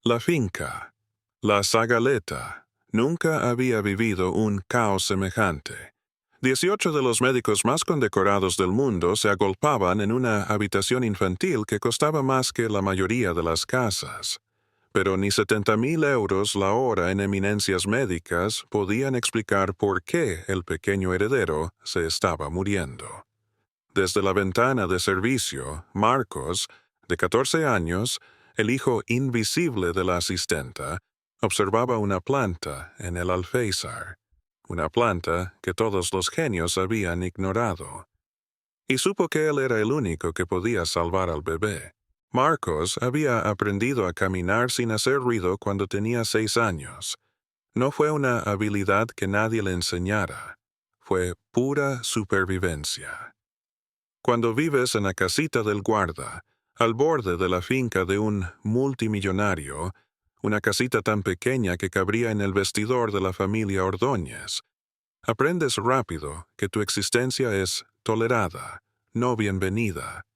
La finca. La Zagaleta. Nunca había vivido un caos semejante. 18 de los médicos más condecorados del mundo se agolpaban en una habitación infantil que costaba más que la mayoría de las casas. Pero ni 70,000 euros la hora en eminencias médicas podían explicar por qué el pequeño heredero se estaba muriendo. Desde la ventana de servicio, Marcos, de 14 años, el hijo invisible de la asistenta, observaba una planta en el alféizar, una planta que todos los genios habían ignorado. Y supo que él era el único que podía salvar al bebé. Marcos había aprendido a caminar sin hacer ruido cuando tenía 6 años. No fue una habilidad que nadie le enseñara. Fue pura supervivencia. Cuando vives en la casita del guarda, al borde de la finca de un multimillonario, una casita tan pequeña que cabría en el vestidor de la familia Ordóñez, aprendes rápido que tu existencia es tolerada, no bienvenida.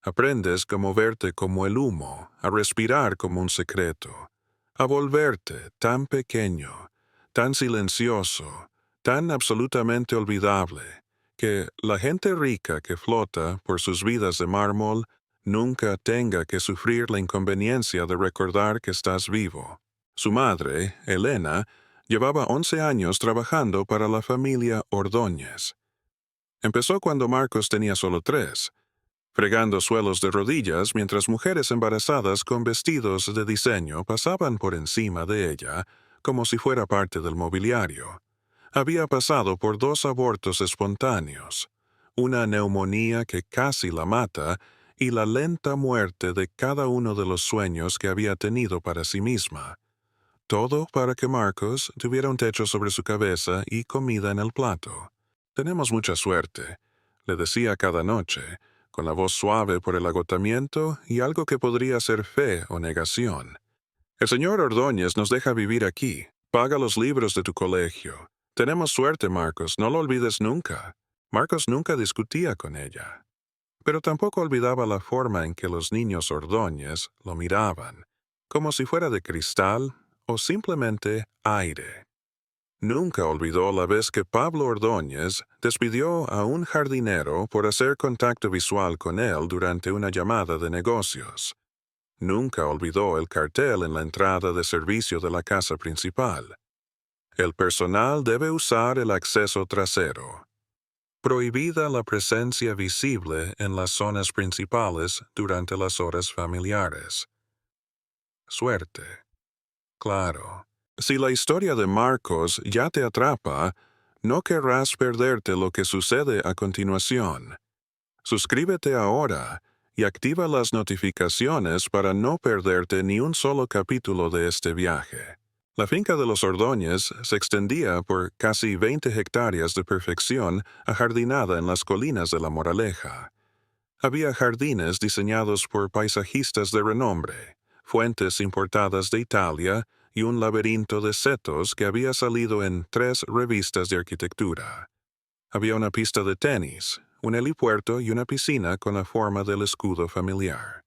Aprendes a moverte como el humo, a respirar como un secreto, a volverte tan pequeño, tan silencioso, tan absolutamente olvidable, que la gente rica que flota por sus vidas de mármol nunca tenga que sufrir la inconveniencia de recordar que estás vivo. Su madre, Elena, llevaba 11 años trabajando para la familia Ordóñez. Empezó cuando Marcos tenía solo 3, fregando suelos de rodillas mientras mujeres embarazadas con vestidos de diseño pasaban por encima de ella como si fuera parte del mobiliario. Había pasado por 2 abortos espontáneos, una neumonía que casi la mata y la lenta muerte de cada uno de los sueños que había tenido para sí misma. Todo para que Marcos tuviera un techo sobre su cabeza y comida en el plato. «Tenemos mucha suerte», le decía cada noche, con la voz suave por el agotamiento y algo que podría ser fe o negación. «El señor Ordóñez nos deja vivir aquí. Paga los libros de tu colegio. Tenemos suerte, Marcos, no lo olvides nunca». Marcos nunca discutía con ella, pero tampoco olvidaba la forma en que los niños Ordóñez lo miraban, como si fuera de cristal o simplemente aire. Nunca olvidó la vez que Pablo Ordóñez despidió a un jardinero por hacer contacto visual con él durante una llamada de negocios. Nunca olvidó el cartel en la entrada de servicio de la casa principal. El personal debe usar el acceso trasero. Prohibida la presencia visible en las zonas principales durante las horas familiares. Suerte. Claro. Si la historia de Marcos ya te atrapa, no querrás perderte lo que sucede a continuación. Suscríbete ahora y activa las notificaciones para no perderte ni un solo capítulo de este viaje. La finca de los Ordóñez se extendía por casi 20 hectáreas de perfección ajardinada en las colinas de La Moraleja. Había jardines diseñados por paisajistas de renombre, fuentes importadas de Italia y un laberinto de setos que había salido en 3 revistas de arquitectura. Había una pista de tenis, un helipuerto y una piscina con la forma del escudo familiar.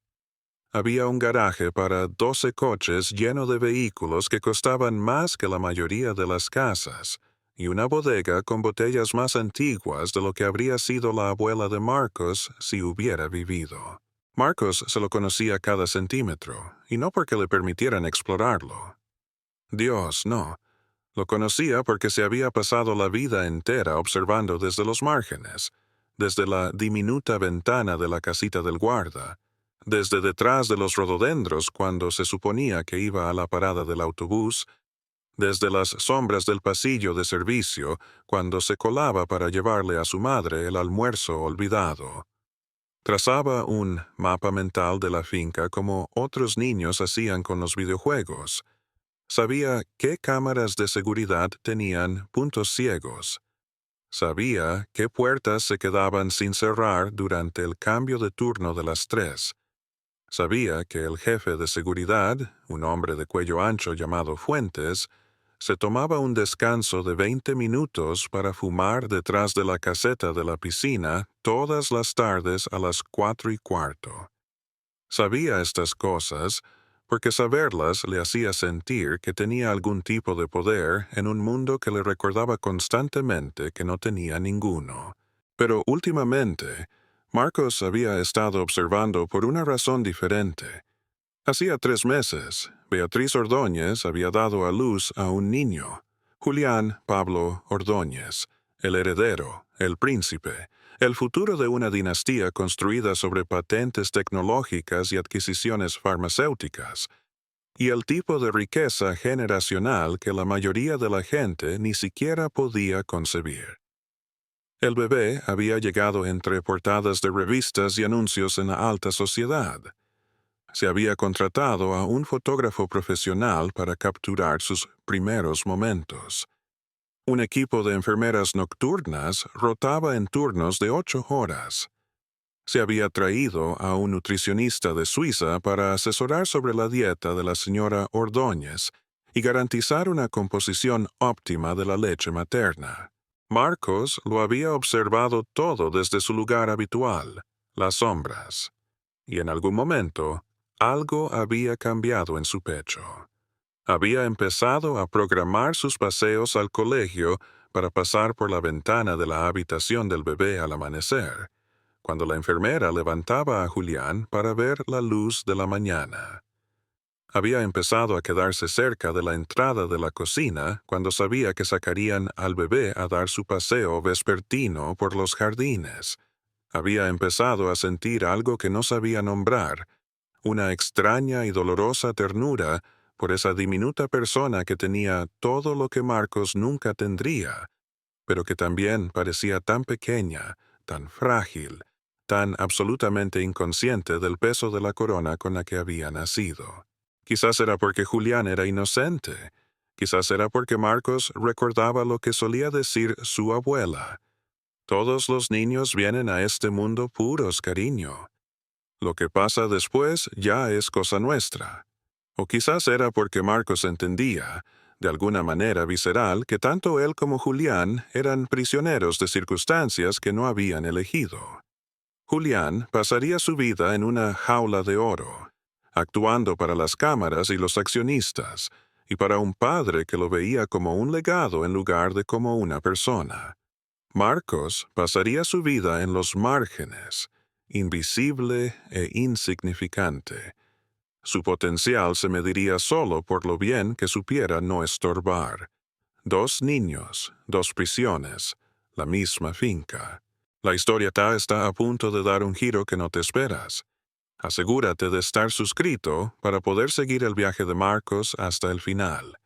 Había un garaje para 12 coches lleno de vehículos que costaban más que la mayoría de las casas, y una bodega con botellas más antiguas de lo que habría sido la abuela de Marcos si hubiera vivido. Marcos se lo conocía cada centímetro, y no porque le permitieran explorarlo. Dios, no. Lo conocía porque se había pasado la vida entera observando desde los márgenes, desde la diminuta ventana de la casita del guarda, desde detrás de los rododendros cuando se suponía que iba a la parada del autobús, desde las sombras del pasillo de servicio cuando se colaba para llevarle a su madre el almuerzo olvidado. Trazaba un mapa mental de la finca como otros niños hacían con los videojuegos. Sabía qué cámaras de seguridad tenían puntos ciegos. Sabía qué puertas se quedaban sin cerrar durante el cambio de turno de las 3. Sabía que el jefe de seguridad, un hombre de cuello ancho llamado Fuentes, se tomaba un descanso de 20 minutos para fumar detrás de la caseta de la piscina todas las tardes a las 4:15. Sabía estas cosas porque saberlas le hacía sentir que tenía algún tipo de poder en un mundo que le recordaba constantemente que no tenía ninguno. Pero últimamente, Marcos había estado observando por una razón diferente. Hacía 3 meses, Beatriz Ordóñez había dado a luz a un niño, Julián Pablo Ordóñez, el heredero, el príncipe, el futuro de una dinastía construida sobre patentes tecnológicas y adquisiciones farmacéuticas, y el tipo de riqueza generacional que la mayoría de la gente ni siquiera podía concebir. El bebé había llegado entre portadas de revistas y anuncios en la alta sociedad. Se había contratado a un fotógrafo profesional para capturar sus primeros momentos. Un equipo de enfermeras nocturnas rotaba en turnos de 8 horas. Se había traído a un nutricionista de Suiza para asesorar sobre la dieta de la señora Ordóñez y garantizar una composición óptima de la leche materna. Marcos lo había observado todo desde su lugar habitual, las sombras, y en algún momento algo había cambiado en su pecho. Había empezado a programar sus paseos al colegio para pasar por la ventana de la habitación del bebé al amanecer, cuando la enfermera levantaba a Julián para ver la luz de la mañana. Había empezado a quedarse cerca de la entrada de la cocina cuando sabía que sacarían al bebé a dar su paseo vespertino por los jardines. Había empezado a sentir algo que no sabía nombrar, una extraña y dolorosa ternura por esa diminuta persona que tenía todo lo que Marcos nunca tendría, pero que también parecía tan pequeña, tan frágil, tan absolutamente inconsciente del peso de la corona con la que había nacido. Quizás era porque Julián era inocente. Quizás era porque Marcos recordaba lo que solía decir su abuela. Todos los niños vienen a este mundo puros, cariño. Lo que pasa después ya es cosa nuestra. O quizás era porque Marcos entendía, de alguna manera visceral, que tanto él como Julián eran prisioneros de circunstancias que no habían elegido. Julián pasaría su vida en una jaula de oro, actuando para las cámaras y los accionistas, y para un padre que lo veía como un legado en lugar de como una persona. Marcos pasaría su vida en los márgenes, invisible e insignificante. Su potencial se mediría solo por lo bien que supiera no estorbar. 2 niños, 2 prisiones, la misma finca. La historieta está a punto de dar un giro que no te esperas. Asegúrate de estar suscrito para poder seguir el viaje de Marcos hasta el final.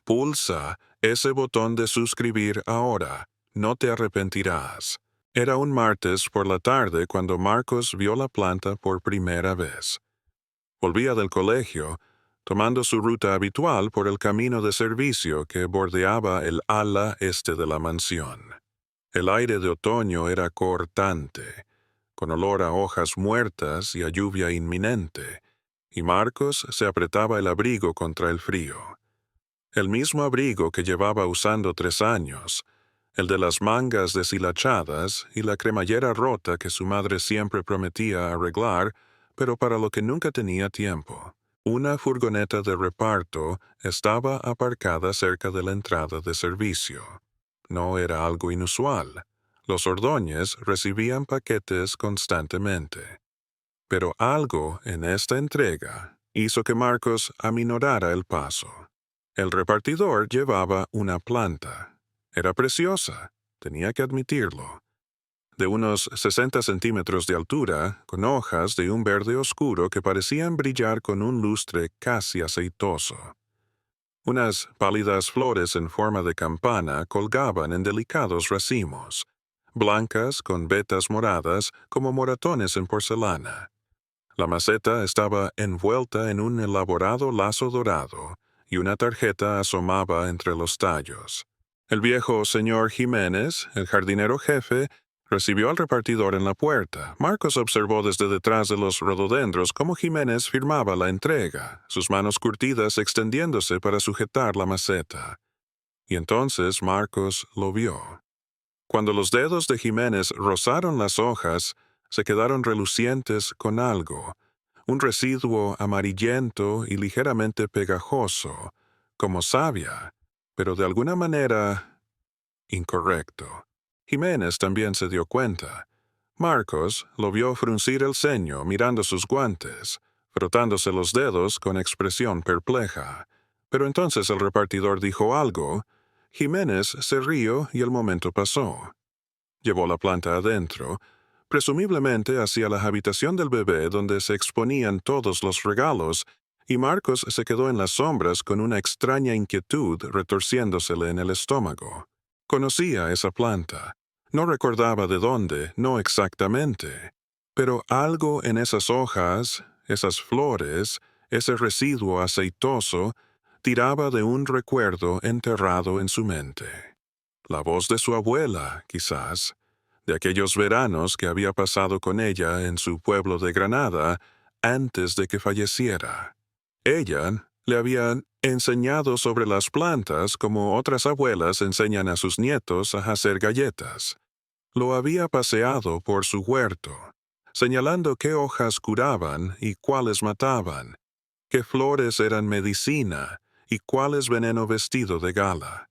Pulsa ese botón de suscribir ahora. No te arrepentirás. Era un martes por la tarde cuando Marcos vio la planta por primera vez. Volvía del colegio, tomando su ruta habitual por el camino de servicio que bordeaba el ala este de la mansión. El aire de otoño era cortante, con olor a hojas muertas y a lluvia inminente, y Marcos se apretaba el abrigo contra el frío. El mismo abrigo que llevaba usando 3 años, el de las mangas deshilachadas y la cremallera rota que su madre siempre prometía arreglar, pero para lo que nunca tenía tiempo. Una furgoneta de reparto estaba aparcada cerca de la entrada de servicio. No era algo inusual. Los Ordóñez recibían paquetes constantemente. Pero algo en esta entrega hizo que Marcos aminorara el paso. El repartidor llevaba una planta. Era preciosa, tenía que admitirlo. De unos 60 centímetros de altura, con hojas de un verde oscuro que parecían brillar con un lustre casi aceitoso. Unas pálidas flores en forma de campana colgaban en delicados racimos, blancas con vetas moradas como moratones en porcelana. La maceta estaba envuelta en un elaborado lazo dorado, y una tarjeta asomaba entre los tallos. El viejo señor Jiménez, el jardinero jefe, recibió al repartidor en la puerta. Marcos observó desde detrás de los rododendros cómo Jiménez firmaba la entrega, sus manos curtidas extendiéndose para sujetar la maceta. Y entonces Marcos lo vio. Cuando los dedos de Jiménez rozaron las hojas, se quedaron relucientes con algo, un residuo amarillento y ligeramente pegajoso, como savia, pero de alguna manera incorrecto. Jiménez también se dio cuenta. Marcos lo vio fruncir el ceño mirando sus guantes, frotándose los dedos con expresión perpleja. Pero entonces el repartidor dijo algo, Jiménez se rió y el momento pasó. Llevó la planta adentro, presumiblemente hacia la habitación del bebé donde se exponían todos los regalos, y Marcos se quedó en las sombras con una extraña inquietud retorciéndosele en el estómago. Conocía esa planta. No recordaba de dónde, no exactamente. Pero algo en esas hojas, esas flores, ese residuo aceitoso, tiraba de un recuerdo enterrado en su mente. La voz de su abuela, quizás, de aquellos veranos que había pasado con ella en su pueblo de Granada antes de que falleciera. Ella le había enseñado sobre las plantas como otras abuelas enseñan a sus nietos a hacer galletas. Lo había paseado por su huerto, señalando qué hojas curaban y cuáles mataban, qué flores eran medicina y cuáles veneno vestido de gala.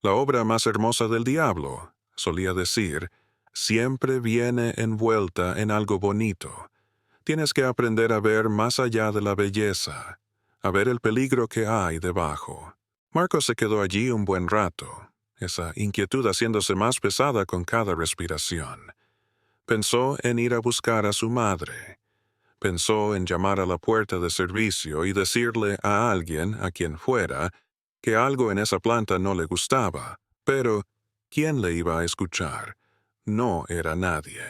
La obra más hermosa del diablo, solía decir, siempre viene envuelta en algo bonito. Tienes que aprender a ver más allá de la belleza, a ver el peligro que hay debajo. Marcos se quedó allí un buen rato, esa inquietud haciéndose más pesada con cada respiración. Pensó en ir a buscar a su madre. Pensó en llamar a la puerta de servicio y decirle a alguien, a quien fuera, que algo en esa planta no le gustaba, pero ¿quién le iba a escuchar? No era nadie.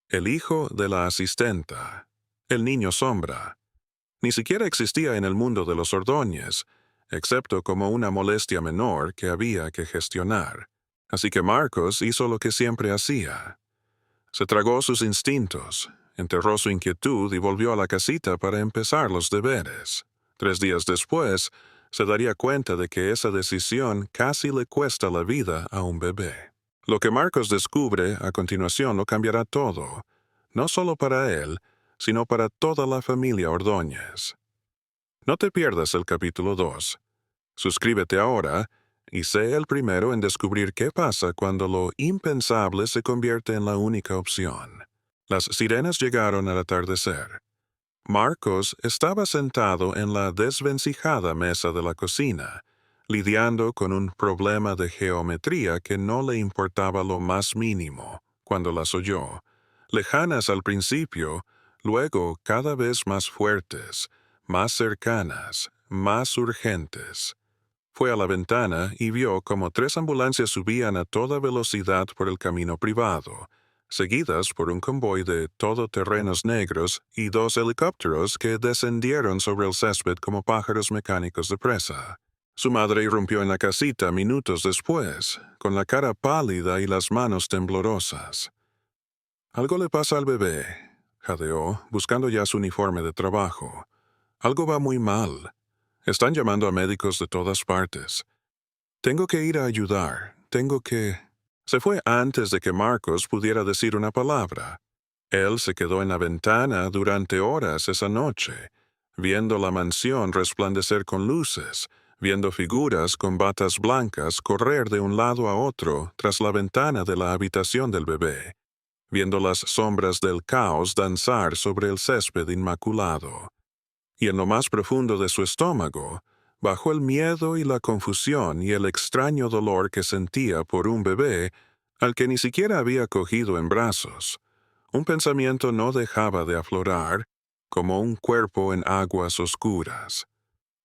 El hijo de la asistenta, el niño sombra, ni siquiera existía en el mundo de los Ordóñez, excepto como una molestia menor que había que gestionar. Así que Marcos hizo lo que siempre hacía. Se tragó sus instintos, enterró su inquietud y volvió a la casita para empezar los deberes. 3 días después, se daría cuenta de que esa decisión casi le cuesta la vida a un bebé. Lo que Marcos descubre a continuación lo cambiará todo, no solo para él, sino para toda la familia Ordóñez. No te pierdas el capítulo 2. Suscríbete ahora y sé el primero en descubrir qué pasa cuando lo impensable se convierte en la única opción. Las sirenas llegaron al atardecer. Marcos estaba sentado en la desvencijada mesa de la cocina, lidiando con un problema de geometría que no le importaba lo más mínimo cuando las oyó, lejanas al principio, luego cada vez más fuertes, más cercanas, más urgentes. Fue a la ventana y vio cómo 3 ambulancias subían a toda velocidad por el camino privado, seguidas por un convoy de todoterrenos negros y 2 helicópteros que descendieron sobre el césped como pájaros mecánicos de presa. Su madre irrumpió en la casita minutos después, con la cara pálida y las manos temblorosas. «Algo le pasa al bebé», jadeó, buscando ya su uniforme de trabajo. «Algo va muy mal. Están llamando a médicos de todas partes. Tengo que ir a ayudar. Tengo que...» Se fue antes de que Marcos pudiera decir una palabra. Él se quedó en la ventana durante horas esa noche, viendo la mansión resplandecer con luces, viendo figuras con batas blancas correr de un lado a otro tras la ventana de la habitación del bebé, viendo las sombras del caos danzar sobre el césped inmaculado. Y en lo más profundo de su estómago, bajo el miedo y la confusión y el extraño dolor que sentía por un bebé al que ni siquiera había cogido en brazos, un pensamiento no dejaba de aflorar como un cuerpo en aguas oscuras.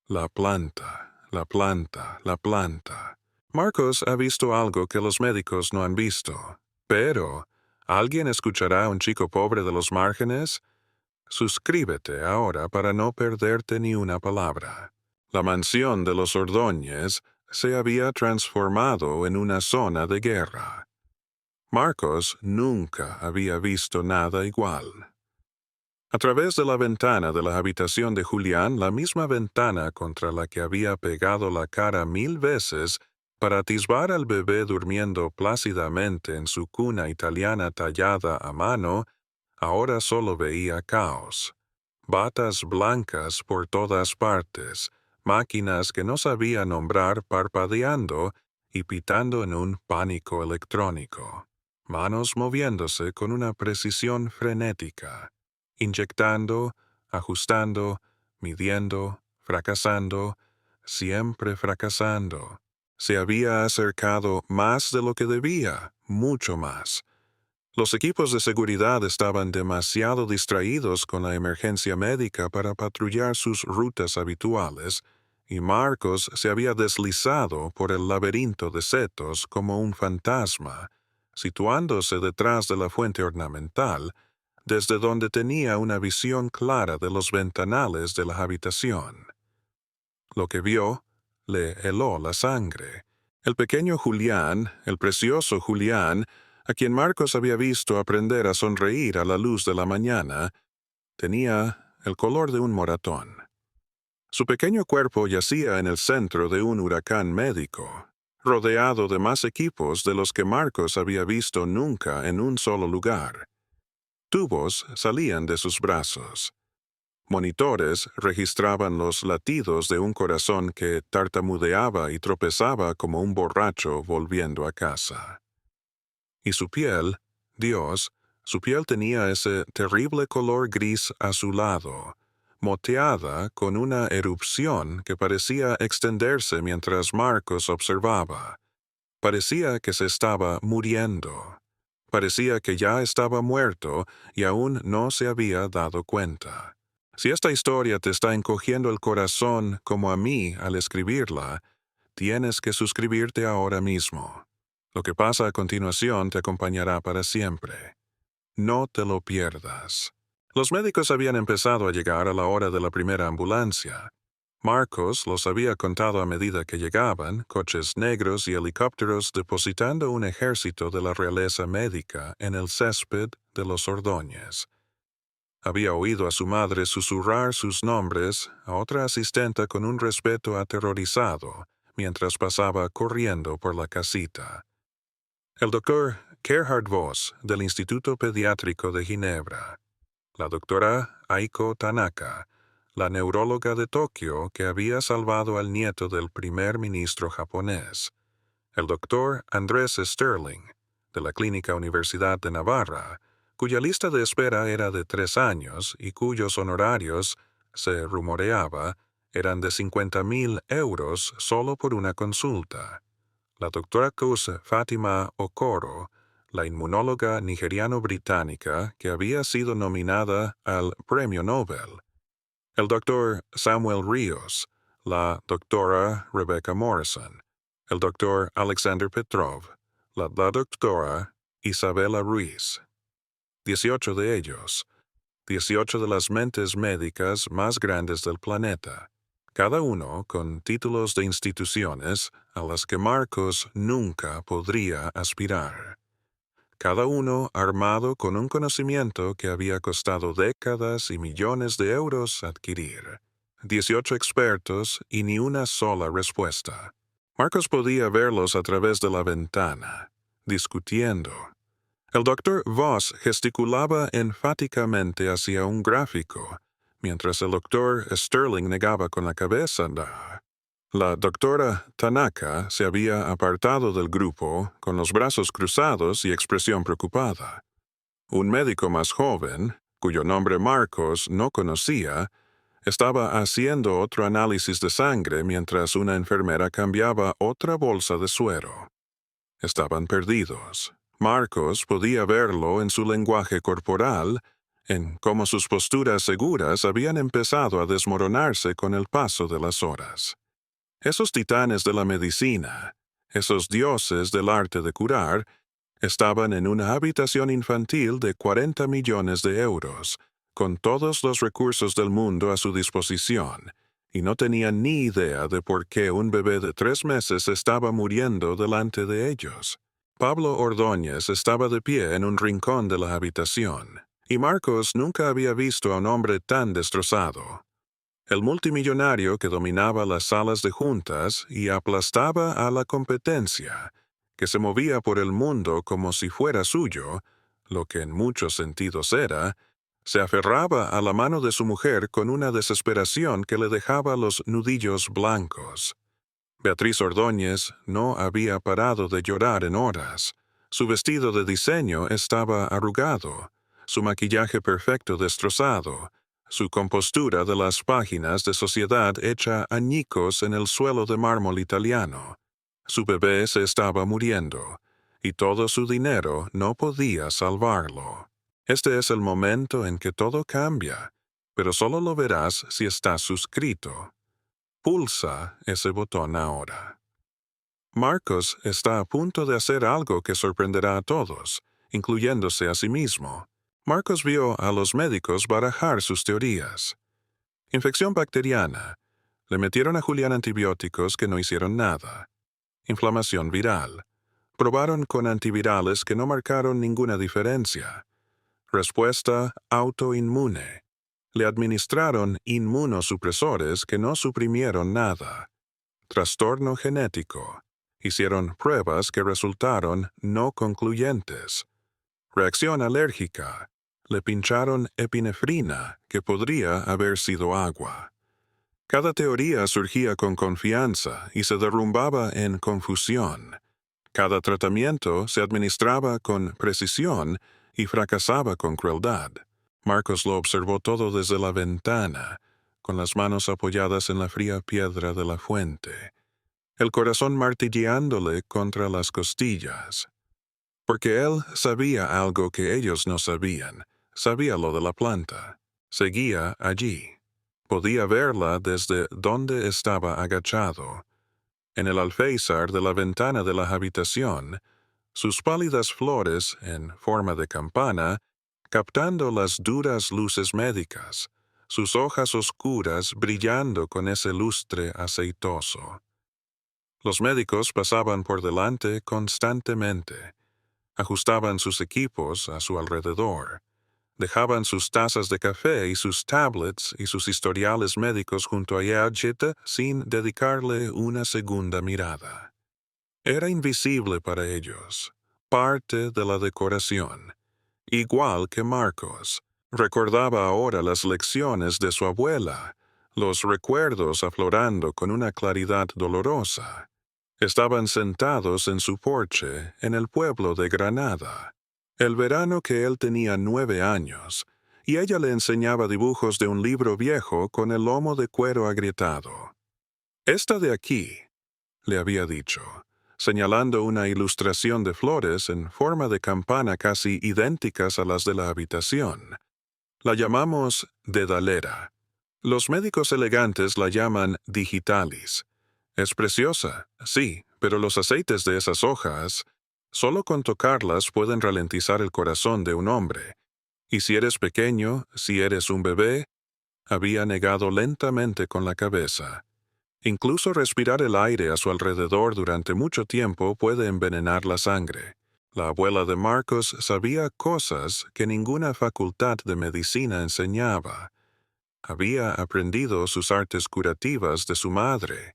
La planta, la planta, la planta. Marcos ha visto algo que los médicos no han visto. Pero, ¿alguien escuchará a un chico pobre de los márgenes? Suscríbete ahora para no perderte ni una palabra. La mansión de los Ordóñez se había transformado en una zona de guerra. Marcos nunca había visto nada igual. A través de la ventana de la habitación de Julián, la misma ventana contra la que había pegado la cara 1000 veces para atisbar al bebé durmiendo plácidamente en su cuna italiana tallada a mano, ahora solo veía caos. batas blancas por todas partes, máquinas que no sabía nombrar parpadeando y pitando en un pánico electrónico, manos moviéndose con una precisión frenética, inyectando, ajustando, midiendo, fracasando, siempre fracasando. Se había acercado más de lo que debía, mucho más. Los equipos de seguridad estaban demasiado distraídos con la emergencia médica para patrullar sus rutas habituales, y Marcos se había deslizado por el laberinto de setos como un fantasma, situándose detrás de la fuente ornamental, desde donde tenía una visión clara de los ventanales de la habitación. Lo que vio le heló la sangre. El pequeño Julián, el precioso Julián, a quien Marcos había visto aprender a sonreír a la luz de la mañana, tenía el color de un moratón. Su pequeño cuerpo yacía en el centro de un huracán médico, rodeado de más equipos de los que Marcos había visto nunca en un solo lugar. Tubos salían de sus brazos. Monitores registraban los latidos de un corazón que tartamudeaba y tropezaba como un borracho volviendo a casa. Y su piel, Dios, su piel tenía ese terrible color gris azulado, moteada con una erupción que parecía extenderse mientras Marcos observaba. Parecía que se estaba muriendo. Parecía que ya estaba muerto y aún no se había dado cuenta. Si esta historia te está encogiendo el corazón como a mí al escribirla, tienes que suscribirte ahora mismo. Lo que pasa a continuación te acompañará para siempre. No te lo pierdas. Los médicos habían empezado a llegar a la hora de la primera ambulancia. Marcos los había contado a medida que llegaban, coches negros y helicópteros depositando un ejército de la realeza médica en el césped de los Ordóñez. Había oído a su madre susurrar sus nombres a otra asistenta con un respeto aterrorizado mientras pasaba corriendo por la casita. El doctor Gerhard Voss, del Instituto Pediátrico de Ginebra. La doctora Aiko Tanaka, la neuróloga de Tokio que había salvado al nieto del primer ministro japonés. El doctor Andrés Sterling, de la Clínica Universidad de Navarra, cuya lista de espera era de 3 años y cuyos honorarios, se rumoreaba, eran de 50.000 euros solo por una consulta. La doctora Kus Fatima Okoro, la inmunóloga nigeriano-británica que había sido nominada al Premio Nobel. El doctor Samuel Ríos, la doctora Rebecca Morrison, el doctor Alexander Petrov, la doctora Isabella Ruiz. 18 de ellos, 18 de las mentes médicas más grandes del planeta, cada uno con títulos de instituciones a las que Marcos nunca podría aspirar. Cada uno armado con un conocimiento que había costado décadas y millones de euros adquirir. 18 expertos y ni una sola respuesta. Marcos podía verlos a través de la ventana, discutiendo. El doctor Voss gesticulaba enfáticamente hacia un gráfico, mientras el doctor Sterling negaba con la cabeza. La doctora Tanaka se había apartado del grupo con los brazos cruzados y expresión preocupada. Un médico más joven, cuyo nombre Marcos no conocía, estaba haciendo otro análisis de sangre mientras una enfermera cambiaba otra bolsa de suero. Estaban perdidos. Marcos podía verlo en su lenguaje corporal, en cómo sus posturas seguras habían empezado a desmoronarse con el paso de las horas. Esos titanes de la medicina, esos dioses del arte de curar, estaban en una habitación infantil de 40 millones de euros, con todos los recursos del mundo a su disposición, y no tenían ni idea de por qué un bebé de 3 meses estaba muriendo delante de ellos. Pablo Ordóñez estaba de pie en un rincón de la habitación, y Marcos nunca había visto a un hombre tan destrozado. El multimillonario que dominaba las salas de juntas y aplastaba a la competencia, que se movía por el mundo como si fuera suyo, lo que en muchos sentidos era, Se aferraba a la mano de su mujer con una desesperación que le dejaba los nudillos blancos. Beatriz Ordóñez no había parado de llorar en horas. Su vestido de diseño estaba arrugado, su maquillaje perfecto destrozado, su compostura de las páginas de sociedad hecha añicos en el suelo de mármol italiano. Su bebé se estaba muriendo, y todo su dinero no podía salvarlo. Este es el momento en que todo cambia, pero solo lo verás si estás suscrito. Pulsa ese botón ahora. Marcos está a punto de hacer algo que sorprenderá a todos, incluyéndose a sí mismo. Marcos vio a los médicos barajar sus teorías. Infección bacteriana. Le metieron a Julián antibióticos que no hicieron nada. Inflamación viral. Probaron con antivirales que no marcaron ninguna diferencia. Respuesta autoinmune. Le administraron inmunosupresores que no suprimieron nada. Trastorno genético. Hicieron pruebas que resultaron no concluyentes. Reacción alérgica. Le pincharon epinefrina, que podría haber sido agua. Cada teoría surgía con confianza y se derrumbaba en confusión. Cada tratamiento se administraba con precisión y fracasaba con crueldad. Marcos lo observó todo desde la ventana, con las manos apoyadas en la fría piedra de la fuente, el corazón martilleándole contra las costillas. Porque él sabía algo que ellos no sabían, sabía lo de la planta. Seguía allí. Podía verla desde donde estaba agachado. En el alféizar de la ventana de la habitación, sus pálidas flores, en forma de campana, captando las duras luces médicas, sus hojas oscuras brillando con ese lustre aceitoso. Los médicos pasaban por delante constantemente, ajustaban sus equipos a su alrededor, dejaban sus tazas de café y sus tablets y sus historiales médicos junto a Yagita sin dedicarle una segunda mirada. Era invisible para ellos, parte de la decoración. Igual que Marcos, recordaba ahora las lecciones de su abuela, los recuerdos aflorando con una claridad dolorosa. Estaban sentados en su porche en el pueblo de Granada, el verano que él tenía 9 años, y ella le enseñaba dibujos de un libro viejo con el lomo de cuero agrietado. «Esta de aquí», le había dicho, señalando una ilustración de flores en forma de campana casi idénticas a las de la habitación. La llamamos dedalera. Los médicos elegantes la llaman digitalis. Es preciosa, sí, pero los aceites de esas hojas, solo con tocarlas pueden ralentizar el corazón de un hombre. Y si eres pequeño, si eres un bebé, había negado lentamente con la cabeza. Incluso respirar el aire a su alrededor durante mucho tiempo puede envenenar la sangre. La abuela de Marcos sabía cosas que ninguna facultad de medicina enseñaba. Había aprendido sus artes curativas de su madre,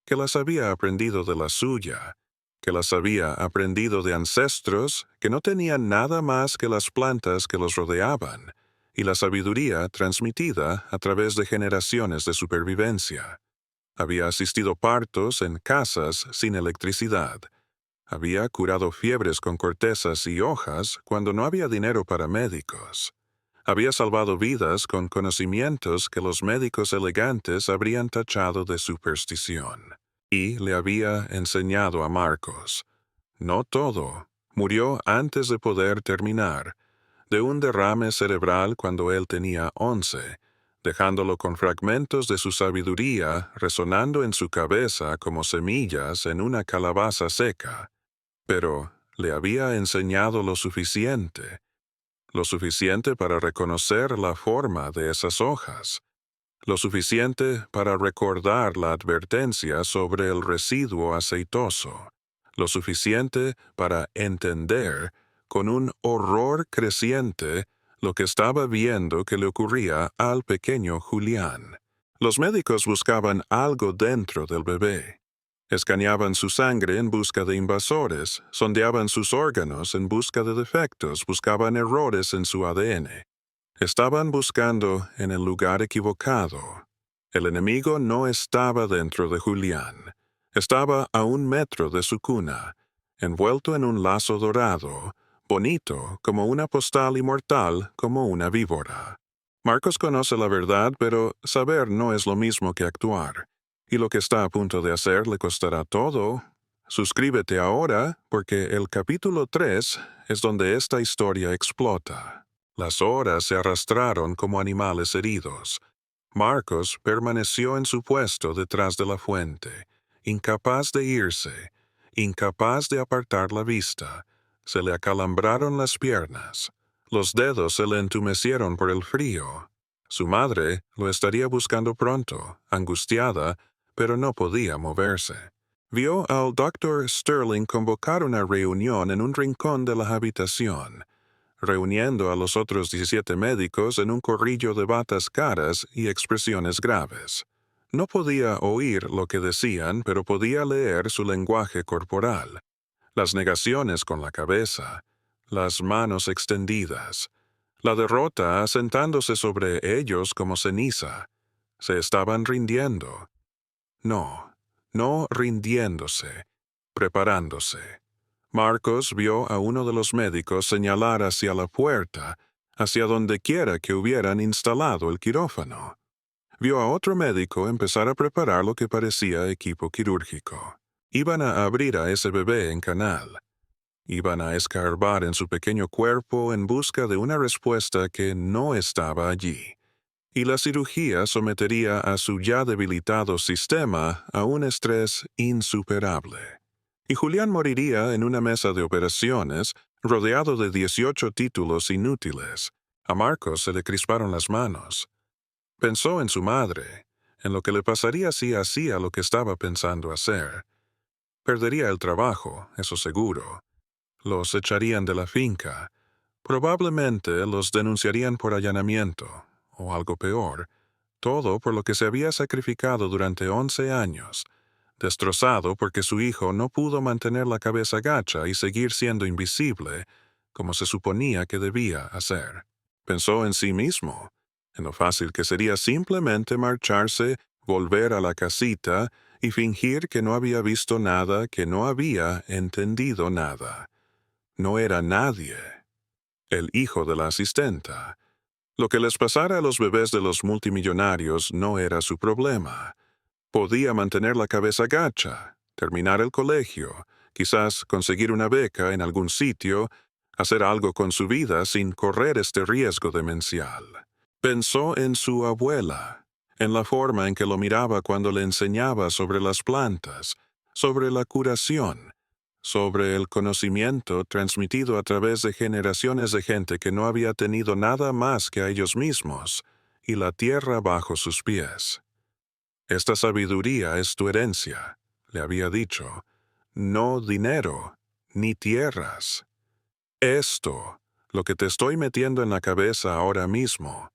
que las había aprendido de la suya, que las había aprendido de ancestros que no tenían nada más que las plantas que los rodeaban, y la sabiduría transmitida a través de generaciones de supervivencia. Había asistido partos en casas sin electricidad. Había curado fiebres con cortezas y hojas cuando no había dinero para médicos. Había salvado vidas con conocimientos que los médicos elegantes habrían tachado de superstición. Y le había enseñado a Marcos. No todo. Murió antes de poder terminar, de un derrame cerebral cuando él tenía 11, dejándolo con fragmentos de su sabiduría resonando en su cabeza como semillas en una calabaza seca. Pero le había enseñado lo suficiente para reconocer la forma de esas hojas, lo suficiente para recordar la advertencia sobre el residuo aceitoso, lo suficiente para entender, con un horror creciente, lo que estaba viendo que le ocurría al pequeño Julián. Los médicos buscaban algo dentro del bebé. Escaneaban su sangre en busca de invasores, sondeaban sus órganos en busca de defectos, buscaban errores en su ADN. Estaban buscando en el lugar equivocado. El enemigo no estaba dentro de Julián. Estaba a 1 metro de su cuna, envuelto en un lazo dorado, bonito como una postal y mortal como una víbora. Marcos conoce la verdad, pero saber no es lo mismo que actuar, y lo que está a punto de hacer le costará todo. Suscríbete ahora, porque el capítulo 3 es donde esta historia explota. Las horas se arrastraron como animales heridos. Marcos permaneció en su puesto detrás de la fuente, incapaz de irse, incapaz de apartar la vista. Se le acalambraron las piernas. Los dedos se le entumecieron por el frío. Su madre lo estaría buscando pronto, angustiada, pero no podía moverse. Vio al Dr. Sterling convocar una reunión en un rincón de la habitación, reuniendo a los otros 17 médicos en un corrillo de batas caras y expresiones graves. No podía oír lo que decían, pero podía leer su lenguaje corporal, las negaciones con la cabeza, las manos extendidas, la derrota asentándose sobre ellos como ceniza. Se estaban rindiendo. No rindiéndose, preparándose. Marcos vio a uno de los médicos señalar hacia la puerta, hacia donde quiera que hubieran instalado el quirófano. Vio a otro médico empezar a preparar lo que parecía equipo quirúrgico. Iban a abrir a ese bebé en canal. Iban a escarbar en su pequeño cuerpo en busca de una respuesta que no estaba allí. Y la cirugía sometería a su ya debilitado sistema a un estrés insuperable. Y Julián moriría en una mesa de operaciones, rodeado de 18 títulos inútiles. A Marcos se le crisparon las manos. Pensó en su madre, en lo que le pasaría si hacía lo que estaba pensando hacer. Perdería el trabajo, eso seguro. Los echarían de la finca. Probablemente los denunciarían por allanamiento, o algo peor, todo por lo que se había sacrificado durante 11 años, destrozado porque su hijo no pudo mantener la cabeza gacha y seguir siendo invisible, como se suponía que debía hacer. Pensó en sí mismo, en lo fácil que sería simplemente marcharse, volver a la casita y fingir que no había visto nada, que no había entendido nada. No era nadie. El hijo de la asistenta. Lo que les pasara a los bebés de los multimillonarios no era su problema. Podía mantener la cabeza gacha, terminar el colegio, quizás conseguir una beca en algún sitio, hacer algo con su vida sin correr este riesgo demencial. Pensó en su abuela, en la forma en que lo miraba cuando le enseñaba sobre las plantas, sobre la curación, sobre el conocimiento transmitido a través de generaciones de gente que no había tenido nada más que a ellos mismos y la tierra bajo sus pies. Esta sabiduría es tu herencia, le había dicho, no dinero, ni tierras. Esto, lo que te estoy metiendo en la cabeza ahora mismo,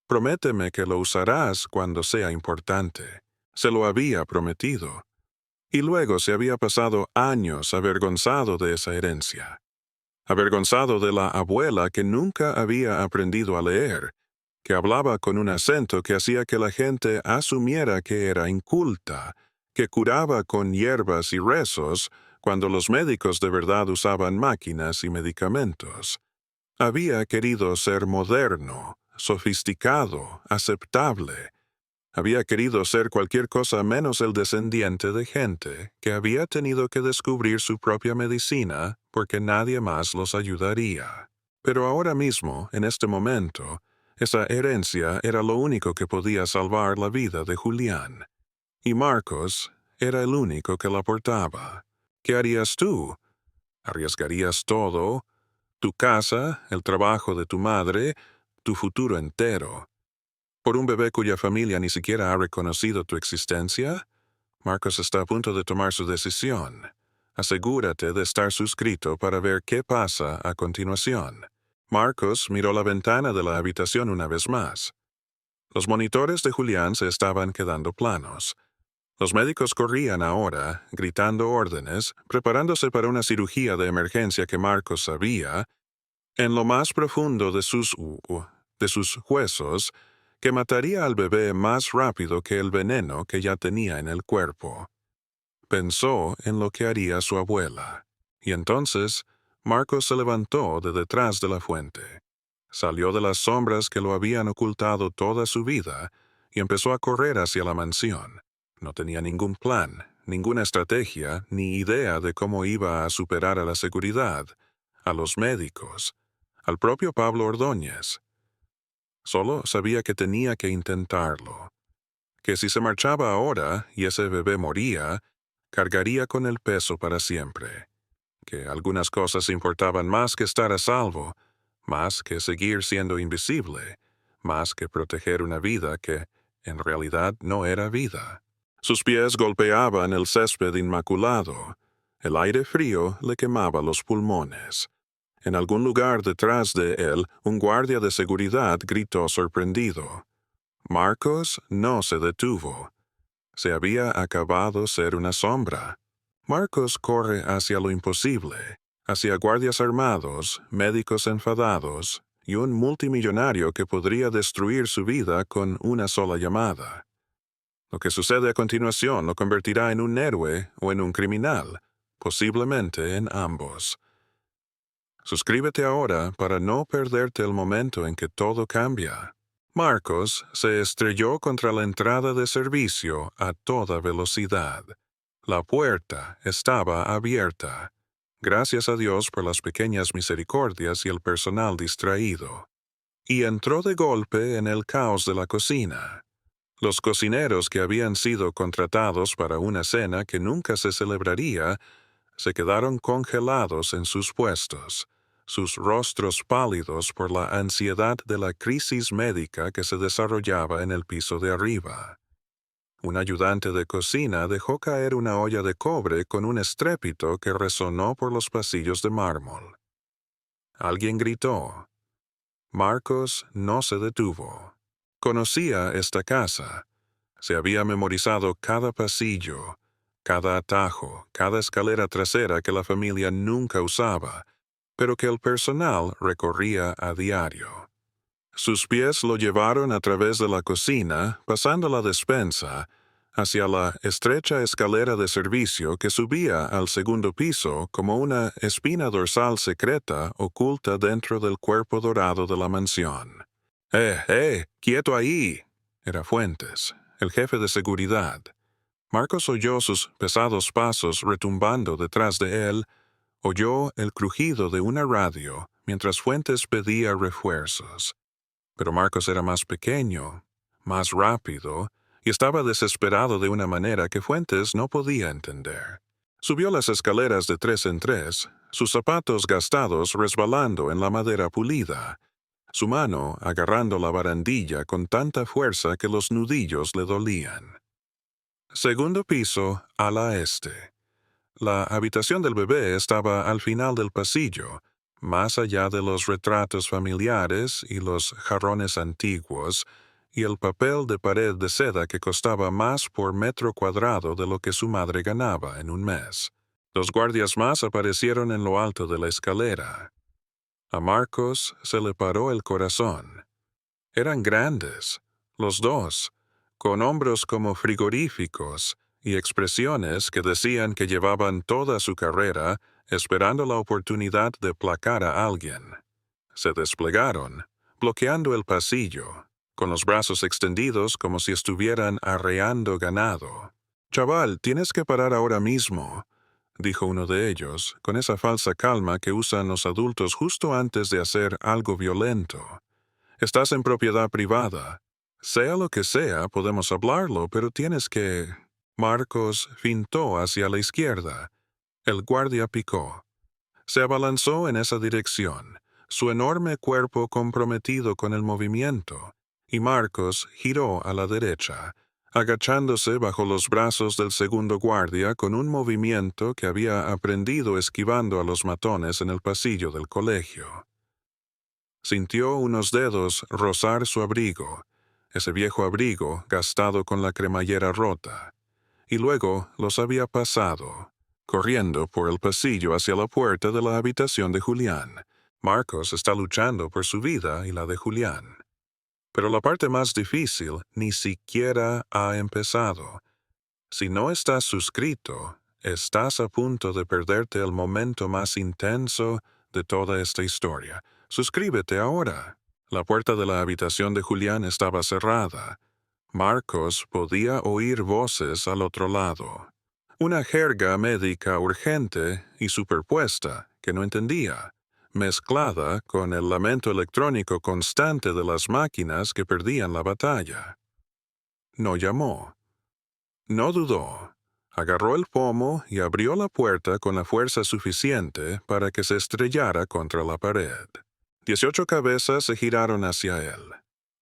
prométeme que lo usarás cuando sea importante. Se lo había prometido. Y luego se había pasado años avergonzado de esa herencia, avergonzado de la abuela que nunca había aprendido a leer, que hablaba con un acento que hacía que la gente asumiera que era inculta, que curaba con hierbas y rezos cuando los médicos de verdad usaban máquinas y medicamentos. Había querido ser moderno, sofisticado, aceptable. Había querido ser cualquier cosa menos el descendiente de gente que había tenido que descubrir su propia medicina porque nadie más los ayudaría. Pero ahora mismo, en este momento, esa herencia era lo único que podía salvar la vida de Julián. Y Marcos era el único que la portaba. ¿Qué harías tú? ¿Arriesgarías todo? Tu casa, el trabajo de tu madre, tu futuro entero. ¿Por un bebé cuya familia ni siquiera ha reconocido tu existencia? Marcos está a punto de tomar su decisión. Asegúrate de estar suscrito para ver qué pasa a continuación. Marcos miró la ventana de la habitación una vez más. Los monitores de Julián se estaban quedando planos. Los médicos corrían ahora, gritando órdenes, preparándose para una cirugía de emergencia que Marcos sabía, en lo más profundo de sus de sus huesos, que mataría al bebé más rápido que el veneno que ya tenía en el cuerpo. Pensó en lo que haría su abuela, y entonces Marcos se levantó de detrás de la fuente. Salió de las sombras que lo habían ocultado toda su vida y empezó a correr hacia la mansión. No tenía ningún plan, ninguna estrategia, ni idea de cómo iba a superar a la seguridad, a los médicos, al propio Pablo Ordóñez. Solo sabía que tenía que intentarlo, que si se marchaba ahora y ese bebé moría, cargaría con el peso para siempre, que algunas cosas importaban más que estar a salvo, más que seguir siendo invisible, más que proteger una vida que, en realidad, no era vida. Sus pies golpeaban el césped inmaculado. El aire frío le quemaba los pulmones. En algún lugar detrás de él, un guardia de seguridad gritó sorprendido. Marcos no se detuvo. Se había acabado ser una sombra. Marcos corre hacia lo imposible, hacia guardias armados, médicos enfadados y un multimillonario que podría destruir su vida con una sola llamada. Lo que sucede a continuación lo convertirá en un héroe o en un criminal, posiblemente en ambos. Suscríbete ahora para no perderte el momento en que todo cambia. Marcos se estrelló contra la entrada de servicio a toda velocidad. La puerta estaba abierta. Gracias a Dios por las pequeñas misericordias y el personal distraído. Y entró de golpe en el caos de la cocina. Los cocineros que habían sido contratados para una cena que nunca se celebraría, se quedaron congelados en sus puestos, sus rostros pálidos por la ansiedad de la crisis médica que se desarrollaba en el piso de arriba. Un ayudante de cocina dejó caer una olla de cobre con un estrépito que resonó por los pasillos de mármol. Alguien gritó. Marcos no se detuvo. Conocía esta casa. Se había memorizado cada pasillo, cada atajo, cada escalera trasera que la familia nunca usaba, pero que el personal recorría a diario. Sus pies lo llevaron a través de la cocina, pasando la despensa, hacia la estrecha escalera de servicio que subía al segundo piso como una espina dorsal secreta oculta dentro del cuerpo dorado de la mansión. ¡Quieto ahí! Era Fuentes, el jefe de seguridad. Marcos oyó sus pesados pasos retumbando detrás de él, oyó el crujido de una radio mientras Fuentes pedía refuerzos. Pero Marcos era más pequeño, más rápido, y estaba desesperado de una manera que Fuentes no podía entender. Subió las escaleras de 3 en 3, sus zapatos gastados resbalando en la madera pulida, su mano agarrando la barandilla con tanta fuerza que los nudillos le dolían. Segundo piso, ala este. La habitación del bebé estaba al final del pasillo, más allá de los retratos familiares y los jarrones antiguos, y el papel de pared de seda que costaba más por metro cuadrado de lo que su madre ganaba en un mes. Los guardias más aparecieron en lo alto de la escalera. A Marcos se le paró el corazón. Eran grandes, los dos, con hombros como frigoríficos y expresiones que decían que llevaban toda su carrera esperando la oportunidad de placar a alguien. Se desplegaron, bloqueando el pasillo, con los brazos extendidos como si estuvieran arreando ganado. «Chaval, tienes que parar ahora mismo», dijo uno de ellos, con esa falsa calma que usan los adultos justo antes de hacer algo violento. «Estás en propiedad privada. Sea lo que sea, podemos hablarlo, pero tienes que...» Marcos fintó hacia la izquierda. El guardia picó. Se abalanzó en esa dirección, su enorme cuerpo comprometido con el movimiento, y Marcos giró a la derecha, agachándose bajo los brazos del segundo guardia con un movimiento que había aprendido esquivando a los matones en el pasillo del colegio. Sintió unos dedos rozar su abrigo, ese viejo abrigo gastado con la cremallera rota, y luego los había pasado, corriendo por el pasillo hacia la puerta de la habitación de Julián. Marcos está luchando por su vida y la de Julián. Pero la parte más difícil ni siquiera ha empezado. Si no estás suscrito, estás a punto de perderte el momento más intenso de toda esta historia. Suscríbete ahora. La puerta de la habitación de Julián estaba cerrada. Marcos podía oír voces al otro lado. Una jerga médica urgente y superpuesta que no entendía, mezclada con el lamento electrónico constante de las máquinas que perdían la batalla. No llamó. No dudó. Agarró el pomo y abrió la puerta con la fuerza suficiente para que se estrellara contra la pared. 18 cabezas se giraron hacia él.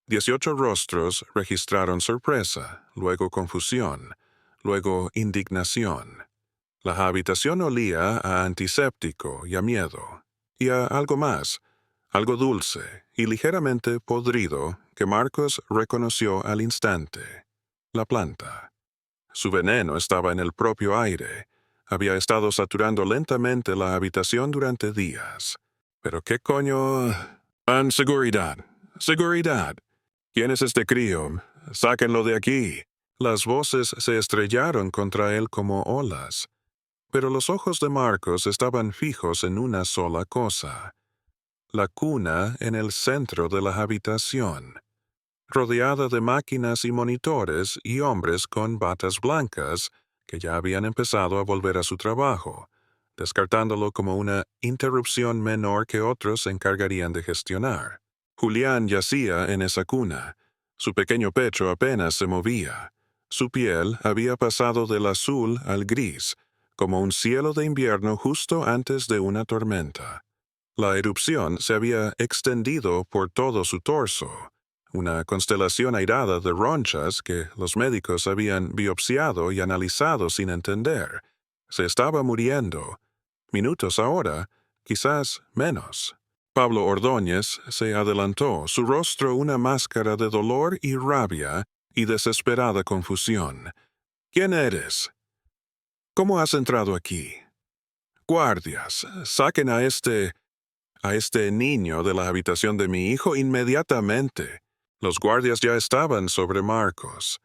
18 rostros registraron sorpresa, luego confusión, luego indignación. La habitación olía a antiséptico y a miedo, y a algo más, algo dulce y ligeramente podrido que Marcos reconoció al instante: la planta. Su veneno estaba en el propio aire. Había estado saturando lentamente la habitación durante días. ¿Pero qué coño? Seguridad. Seguridad. ¿Quién es este crío? Sáquenlo de aquí. Las voces se estrellaron contra él como olas. Pero los ojos de Marcos estaban fijos en una sola cosa: la cuna en el centro de la habitación, rodeada de máquinas y monitores y hombres con batas blancas que ya habían empezado a volver a su trabajo, descartándolo como una interrupción menor que otros se encargarían de gestionar. Julián yacía en esa cuna. Su pequeño pecho apenas se movía. Su piel había pasado del azul al gris, como un cielo de invierno justo antes de una tormenta. La erupción se había extendido por todo su torso, una constelación airada de ronchas que los médicos habían biopsiado y analizado sin entender. Se estaba muriendo. Minutos ahora, quizás menos. Pablo Ordóñez se adelantó, su rostro una máscara de dolor y rabia y desesperada confusión. ¿Quién eres? ¿Cómo has entrado aquí? Guardias, saquen a este niño de la habitación de mi hijo inmediatamente. Los guardias ya estaban sobre Marcos.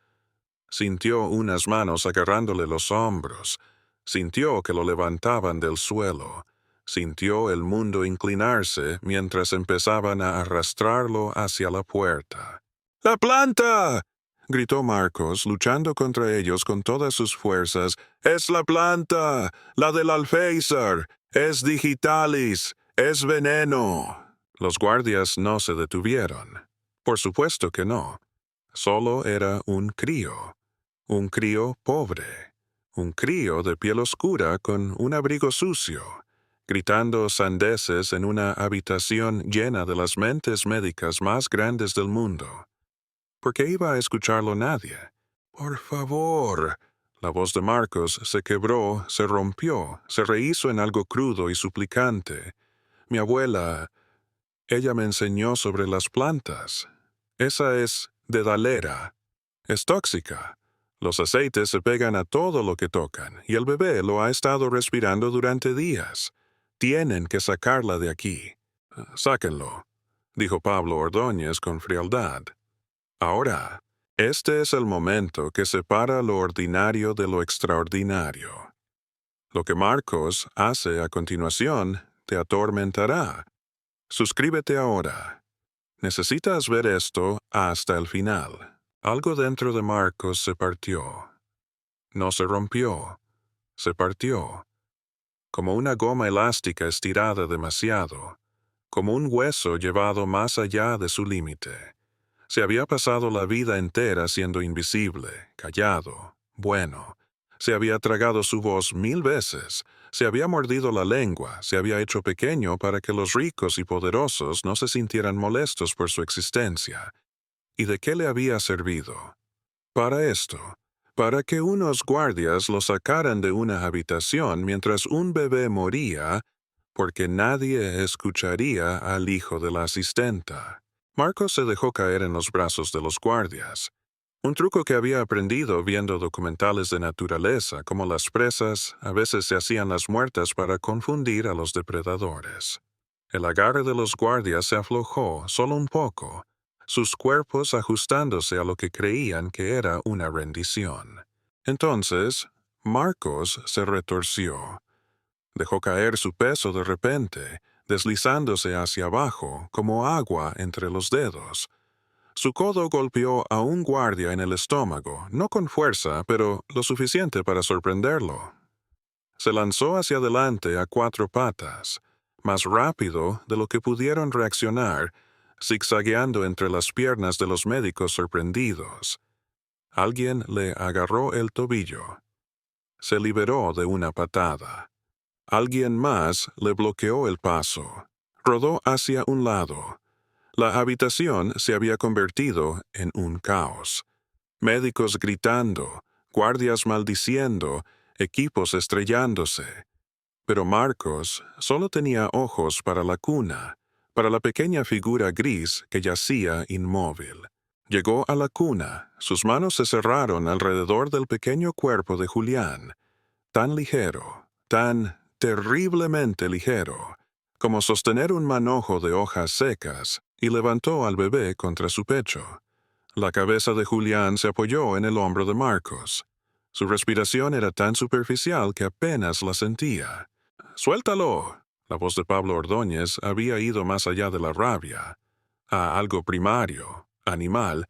Sintió unas manos agarrándole los hombros. Sintió que lo levantaban del suelo. Sintió el mundo inclinarse mientras empezaban a arrastrarlo hacia la puerta. ¡La planta!, gritó Marcos, luchando contra ellos con todas sus fuerzas. ¡Es la planta! ¡La del alféizar! ¡Es digitalis! ¡Es veneno! Los guardias no se detuvieron. Por supuesto que no. Solo era un crío pobre, un crío de piel oscura con un abrigo sucio, gritando sandeces en una habitación llena de las mentes médicas más grandes del mundo. ¿Por qué iba a escucharlo nadie? ¡Por favor! La voz de Marcos se quebró, se rompió, se rehizo en algo crudo y suplicante. Mi abuela, ella me enseñó sobre las plantas. Esa es dedalera. Es tóxica. Los aceites se pegan a todo lo que tocan, y el bebé lo ha estado respirando durante días. Tienen que sacarla de aquí. Sáquenlo, dijo Pablo Ordóñez con frialdad. Ahora, este es el momento que separa lo ordinario de lo extraordinario. Lo que Marcos hace a continuación te atormentará. Suscríbete ahora. Necesitas ver esto hasta el final. Algo dentro de Marcos se partió. No se rompió, se partió. Como una goma elástica estirada demasiado, como un hueso llevado más allá de su límite. Se había pasado la vida entera siendo invisible, callado, bueno. Se había tragado su voz 1000 veces, se había mordido la lengua, se había hecho pequeño para que los ricos y poderosos no se sintieran molestos por su existencia. ¿Y de qué le había servido? Para esto, para que unos guardias lo sacaran de una habitación mientras un bebé moría, porque nadie escucharía al hijo de la asistenta. Marcos se dejó caer en los brazos de los guardias. Un truco que había aprendido viendo documentales de naturaleza, como las presas a veces se hacían las muertas para confundir a los depredadores. El agarre de los guardias se aflojó solo un poco. sus cuerpos ajustándose a lo que creían que era una rendición. Entonces, Marcos se retorció. Dejó caer su peso de repente, deslizándose hacia abajo como agua entre los dedos. Su codo golpeó a un guardia en el estómago, no con fuerza, pero lo suficiente para sorprenderlo. Se lanzó hacia adelante a 4 patas, más rápido de lo que pudieron reaccionar, zigzagueando entre las piernas de los médicos sorprendidos. Alguien le agarró el tobillo. Se liberó de una patada. Alguien más le bloqueó el paso. Rodó hacia un lado. La habitación se había convertido en un caos. Médicos gritando, guardias maldiciendo, equipos estrellándose. Pero Marcos solo tenía ojos para la cuna, para la pequeña figura gris que yacía inmóvil. Llegó a la cuna, sus manos se cerraron alrededor del pequeño cuerpo de Julián, tan ligero, tan terriblemente ligero, como sostener un manojo de hojas secas, y levantó al bebé contra su pecho. La cabeza de Julián se apoyó en el hombro de Marcos. Su respiración era tan superficial que apenas la sentía. ¡Suéltalo! La voz de Pablo Ordóñez había ido más allá de la rabia, a algo primario, animal.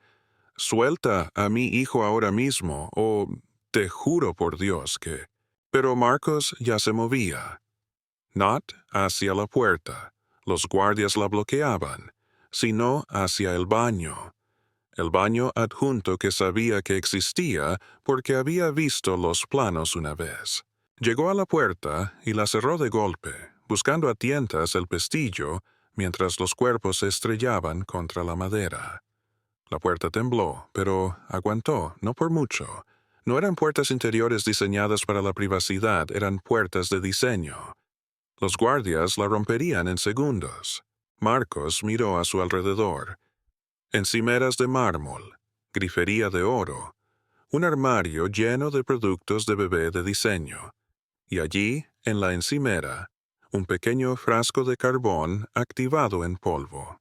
Suelta a mi hijo ahora mismo, o te juro por Dios que... Pero Marcos ya se movía. Not hacia la puerta, los guardias la bloqueaban, sino hacia el baño adjunto que sabía que existía porque había visto los planos una vez. Llegó a la puerta y la cerró de golpe, buscando a tientas el pestillo mientras los cuerpos se estrellaban contra la madera. La puerta tembló, pero aguantó, no por mucho. No eran puertas interiores diseñadas para la privacidad, eran puertas de diseño. Los guardias la romperían en segundos. Marcos miró a su alrededor. Encimeras de mármol, grifería de oro, un armario lleno de productos de bebé de diseño. Y allí, en la encimera, un pequeño frasco de carbón activado en polvo.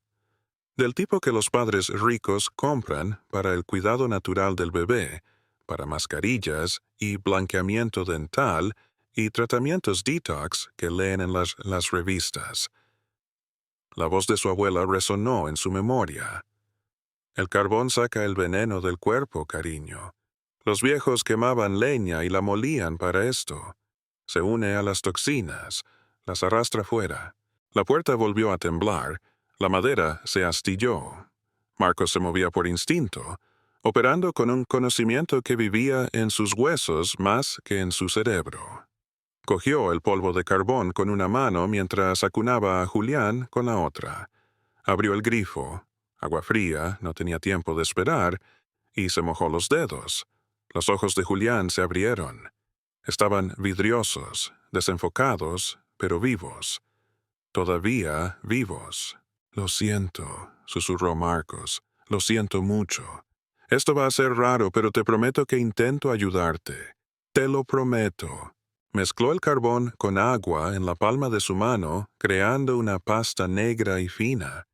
Del tipo que los padres ricos compran para el cuidado natural del bebé, para mascarillas y blanqueamiento dental y tratamientos detox que leen en las revistas. La voz de su abuela resonó en su memoria. El carbón saca el veneno del cuerpo, cariño. Los viejos quemaban leña y la molían para esto. Se une a las toxinas, las arrastra fuera. La puerta volvió a temblar, la madera se astilló. Marcos se movía por instinto, operando con un conocimiento que vivía en sus huesos más que en su cerebro. Cogió el polvo de carbón con una mano mientras acunaba a Julián con la otra. Abrió el grifo. Agua fría, no tenía tiempo de esperar, y se mojó los dedos. Los ojos de Julián se abrieron. Estaban vidriosos, desenfocados, pero vivos. Todavía vivos. Lo siento, susurró Marcos. Lo siento mucho. Esto va a ser raro, pero te prometo que intento ayudarte. Te lo prometo. Mezcló el carbón con agua en la palma de su mano, creando una pasta negra y fina.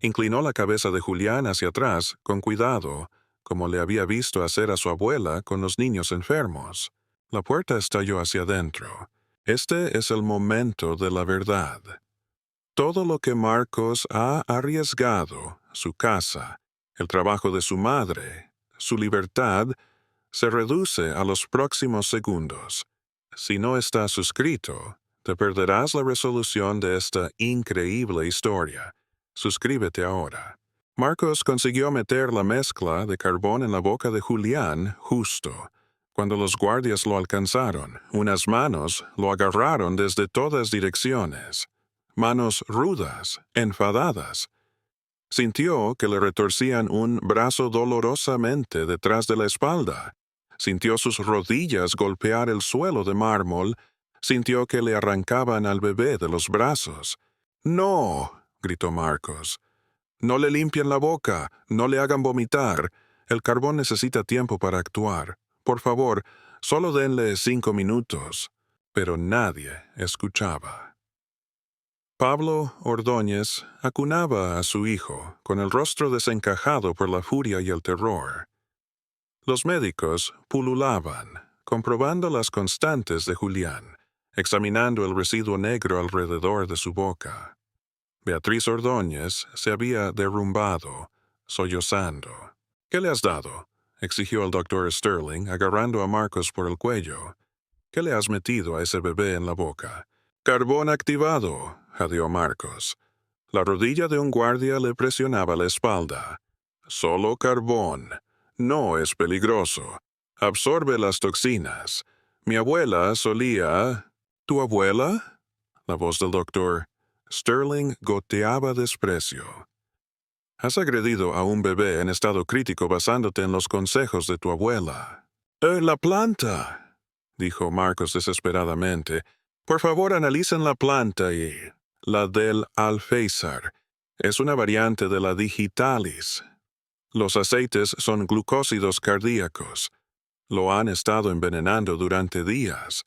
Inclinó la cabeza de Julián hacia atrás, con cuidado, como le había visto hacer a su abuela con los niños enfermos. La puerta estalló hacia adentro. Este es el momento de la verdad. Todo lo que Marcos ha arriesgado, su casa, el trabajo de su madre, su libertad, se reduce a los próximos segundos. Si no estás suscrito, te perderás la resolución de esta increíble historia. Suscríbete ahora. Marcos consiguió meter la mezcla de carbón en la boca de Julián justo. Cuando los guardias lo alcanzaron, unas manos lo agarraron desde todas direcciones. Manos rudas, enfadadas. Sintió que le retorcían un brazo dolorosamente detrás de la espalda. Sintió sus rodillas golpear el suelo de mármol. Sintió que le arrancaban al bebé de los brazos. ¡No!, gritó Marcos. No le limpien la boca, no le hagan vomitar. El carbón necesita tiempo para actuar. Por favor, solo denle 5 minutos. Pero nadie escuchaba. Pablo Ordóñez acunaba a su hijo, con el rostro desencajado por la furia y el terror. Los médicos pululaban, comprobando las constantes de Julián, examinando el residuo negro alrededor de su boca. Beatriz Ordóñez se había derrumbado, sollozando. «¿Qué le has dado?», exigió el doctor Sterling, agarrando a Marcos por el cuello. «¿Qué le has metido a ese bebé en la boca?» «Carbón activado», jadeó Marcos. La rodilla de un guardia le presionaba la espalda. «Solo carbón. No es peligroso. Absorbe las toxinas. Mi abuela solía...» «¿Tu abuela?», la voz del doctor Sterling goteaba desprecio. «Has agredido a un bebé en estado crítico basándote en los consejos de tu abuela». «La planta», dijo Marcos desesperadamente. «Por favor, analicen la planta y...» «La del alféizar. Es una variante de la digitalis. Los aceites son glucósidos cardíacos. Lo han estado envenenando durante días.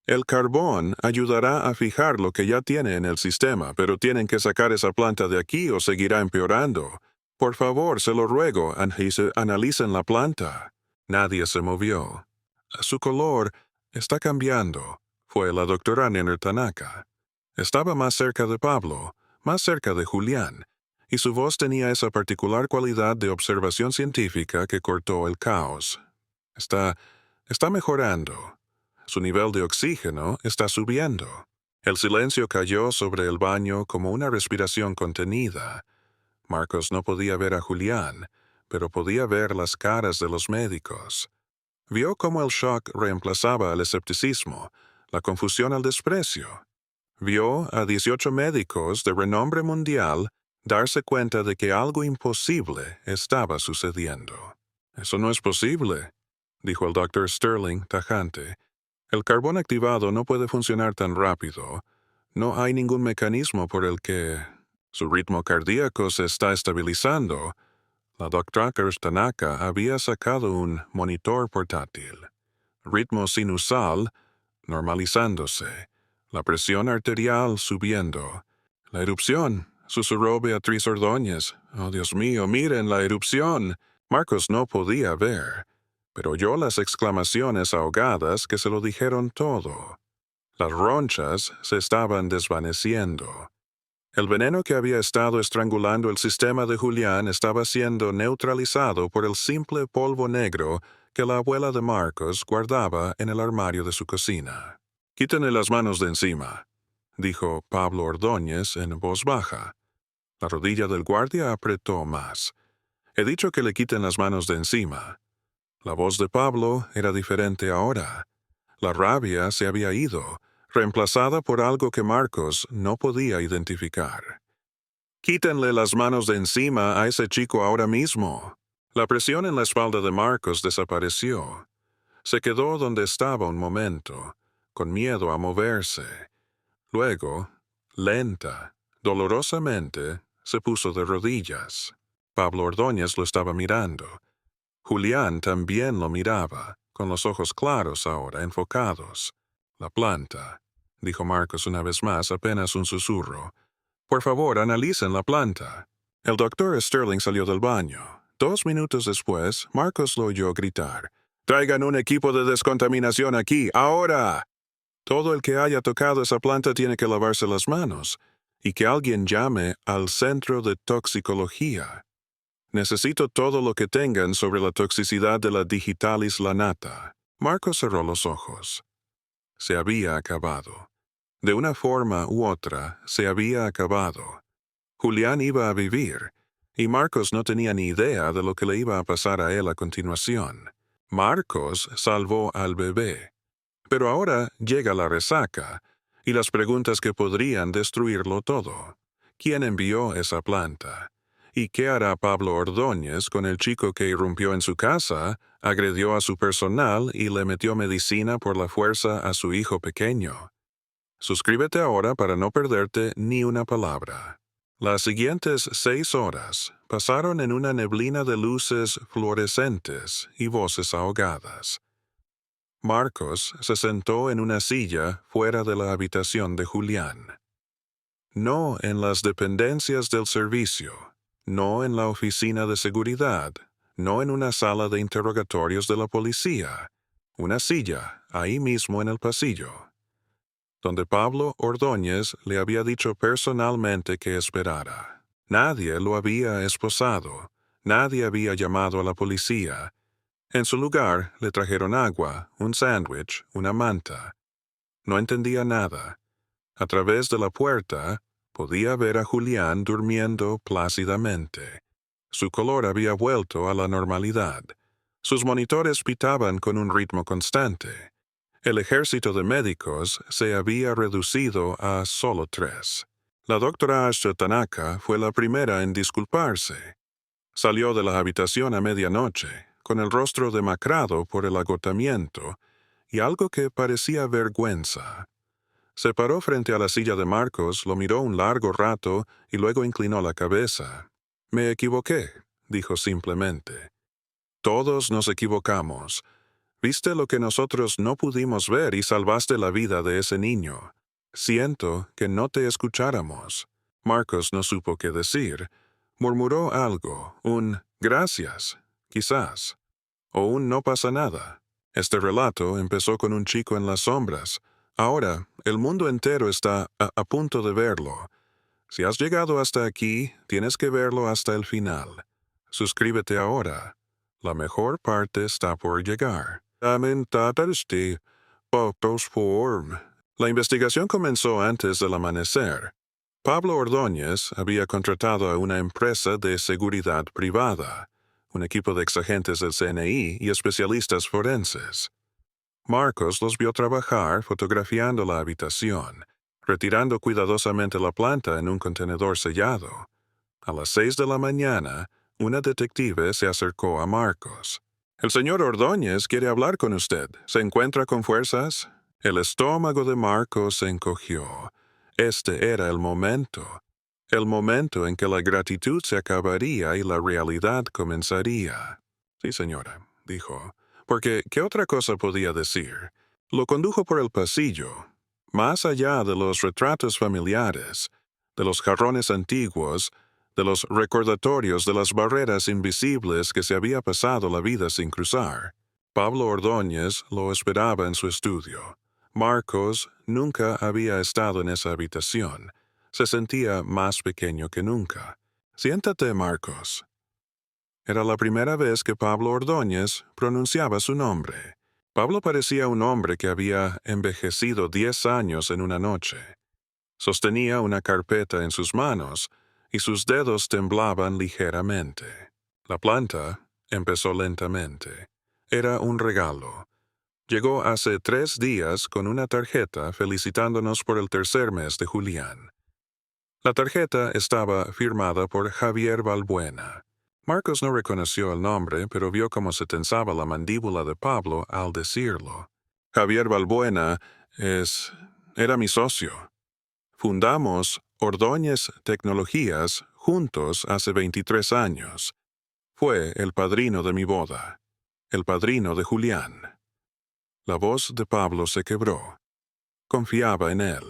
El carbón ayudará a fijar lo que ya tiene en el sistema, pero tienen que sacar esa planta de aquí o seguirá empeorando. Por favor, se lo ruego, analicen la planta». Nadie se movió. «Su color está cambiando», fue la doctora Nenner Tanaka. Estaba más cerca de Pablo, más cerca de Julián, y su voz tenía esa particular cualidad de observación científica que cortó el caos. Está mejorando. Su nivel de oxígeno está subiendo». El silencio cayó sobre el baño como una respiración contenida. Marcos no podía ver a Julián, pero podía ver las caras de los médicos. Vio cómo el shock reemplazaba al escepticismo, la confusión al desprecio. Vio a 18 médicos de renombre mundial darse cuenta de que algo imposible estaba sucediendo. «Eso no es posible», dijo el doctor Sterling tajante. «El carbón activado no puede funcionar tan rápido. No hay ningún mecanismo por el que su ritmo cardíaco se está estabilizando». La doctora Tanaka había sacado un monitor portátil. Ritmo sinusal normalizándose. La presión arterial subiendo. «La erupción», susurró Beatriz Ordóñez. «Oh, Dios mío, miren la erupción». Marcos no podía ver, pero oyó las exclamaciones ahogadas que se lo dijeron todo. Las ronchas se estaban desvaneciendo. El veneno que había estado estrangulando el sistema de Julián estaba siendo neutralizado por el simple polvo negro que la abuela de Marcos guardaba en el armario de su cocina. «Quítenle las manos de encima», dijo Pablo Ordóñez en voz baja. La rodilla del guardia apretó más. «He dicho que le quiten las manos de encima». La voz de Pablo era diferente ahora. La rabia se había ido, reemplazada por algo que Marcos no podía identificar. «Quítenle las manos de encima a ese chico ahora mismo». La presión en la espalda de Marcos desapareció. Se quedó donde estaba un momento, con miedo a moverse. Luego, lenta, dolorosamente, se puso de rodillas. Pablo Ordóñez lo estaba mirando. Julián también lo miraba, con los ojos claros ahora enfocados. «La planta», dijo Marcos una vez más, apenas un susurro. «Por favor, analicen la planta». El doctor Sterling salió del baño. 2 minutos después, Marcos lo oyó gritar: «Traigan un equipo de descontaminación aquí, ahora». Todo el que haya tocado esa planta tiene que lavarse las manos, y que alguien llame al centro de toxicología. Necesito todo lo que tengan sobre la toxicidad de la digitalis lanata». Marcos cerró los ojos. Se había acabado. De una forma u otra, se había acabado. Julián iba a vivir, y Marcos no tenía ni idea de lo que le iba a pasar a él a continuación. Marcos salvó al bebé. Pero ahora llega la resaca, y las preguntas que podrían destruirlo todo. ¿Quién envió esa planta? ¿Y qué hará Pablo Ordóñez con el chico que irrumpió en su casa, agredió a su personal y le metió medicina por la fuerza a su hijo pequeño? Suscríbete ahora para no perderte ni una palabra. Las siguientes 6 horas pasaron en una neblina de luces fluorescentes y voces ahogadas. Marcos se sentó en una silla fuera de la habitación de Julián. no en las dependencias del servicio, no en la oficina de seguridad, no en una sala de interrogatorios de la policía, una silla ahí mismo en el pasillo, donde Pablo Ordóñez le había dicho personalmente que esperara. Nadie lo había esposado, nadie había llamado a la policía. En su lugar le trajeron agua, un sándwich, una manta. No entendía nada. A través de la puerta podía ver a Julián durmiendo plácidamente. Su color había vuelto a la normalidad. Sus monitores pitaban con un ritmo constante. El ejército de médicos se había reducido a solo 3. La doctora Asha Tanaka fue la primera en disculparse. Salió de la habitación a medianoche, con el rostro demacrado por el agotamiento y algo que parecía vergüenza. Se paró frente a la silla de Marcos, lo miró un largo rato y luego inclinó la cabeza. «Me equivoqué», dijo simplemente. «Todos nos equivocamos. Viste lo que nosotros no pudimos ver y salvaste la vida de ese niño. Siento que no te escucháramos». Marcos no supo qué decir. Murmuró algo, un «gracias», quizás, o un «no pasa nada». Este relato empezó con un chico en las sombras. Ahora, el mundo entero está a punto de verlo. Si has llegado hasta aquí, tienes que verlo hasta el final. Suscríbete ahora. La mejor parte está por llegar. La investigación comenzó antes del amanecer. Pablo Ordóñez había contratado a una empresa de seguridad privada, un equipo de exagentes del CNI y especialistas forenses. Marcos los vio trabajar fotografiando la habitación, retirando cuidadosamente la planta en un contenedor sellado. A las 6 de la mañana, una detective se acercó a Marcos. «El señor Ordóñez quiere hablar con usted. ¿Se encuentra con fuerzas?» El estómago de Marcos se encogió. Este era el momento en que la gratitud se acabaría y la realidad comenzaría. «Sí, señora», dijo, porque ¿qué otra cosa podía decir? Lo condujo por el pasillo. Más allá de los retratos familiares, de los jarrones antiguos, de los recordatorios de las barreras invisibles que se había pasado la vida sin cruzar, Pablo Ordóñez lo esperaba en su estudio. Marcos nunca había estado en esa habitación. Se sentía más pequeño que nunca. «Siéntate, Marcos». Era la primera vez que Pablo Ordóñez pronunciaba su nombre. Pablo parecía un hombre que había envejecido 10 años en una noche. Sostenía una carpeta en sus manos y sus dedos temblaban ligeramente. La planta empezó lentamente. Era un regalo. Llegó hace 3 días con una tarjeta felicitándonos por el tercer mes de Julián. La tarjeta estaba firmada por Javier Balbuena. Marcos no reconoció el nombre, pero vio cómo se tensaba la mandíbula de Pablo al decirlo. Javier Balbuena era mi socio. Fundamos Ordóñez Tecnologías juntos hace 23 años. Fue el padrino de mi boda, el padrino de Julián. La voz de Pablo se quebró. Confiaba en él.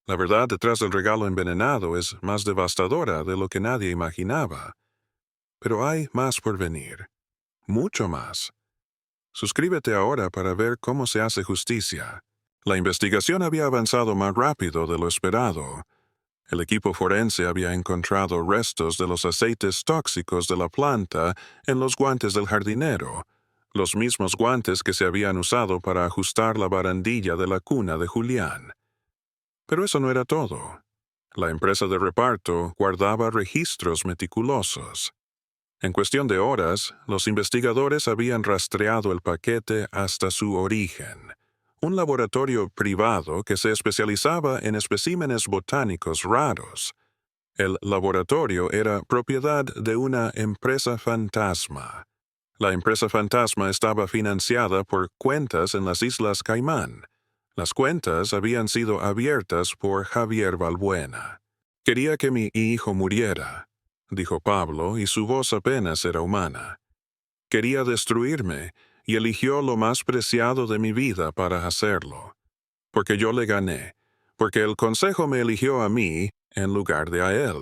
La verdad detrás del regalo envenenado es más devastadora de lo que nadie imaginaba. Pero hay más por venir. Mucho más. Suscríbete ahora para ver cómo se hace justicia. La investigación había avanzado más rápido de lo esperado. El equipo forense había encontrado restos de los aceites tóxicos de la planta en los guantes del jardinero, los mismos guantes que se habían usado para ajustar la barandilla de la cuna de Julián. Pero eso no era todo. La empresa de reparto guardaba registros meticulosos. En cuestión de horas, los investigadores habían rastreado el paquete hasta su origen. Un laboratorio privado que se especializaba en especímenes botánicos raros. El laboratorio era propiedad de una empresa fantasma. La empresa fantasma estaba financiada por cuentas en las Islas Caimán. Las cuentas habían sido abiertas por Javier Balbuena. «Quería que mi hijo muriera», dijo Pablo, y su voz apenas era humana. «Quería destruirme, y eligió lo más preciado de mi vida para hacerlo. Porque yo le gané, porque el consejo me eligió a mí, en lugar de a él,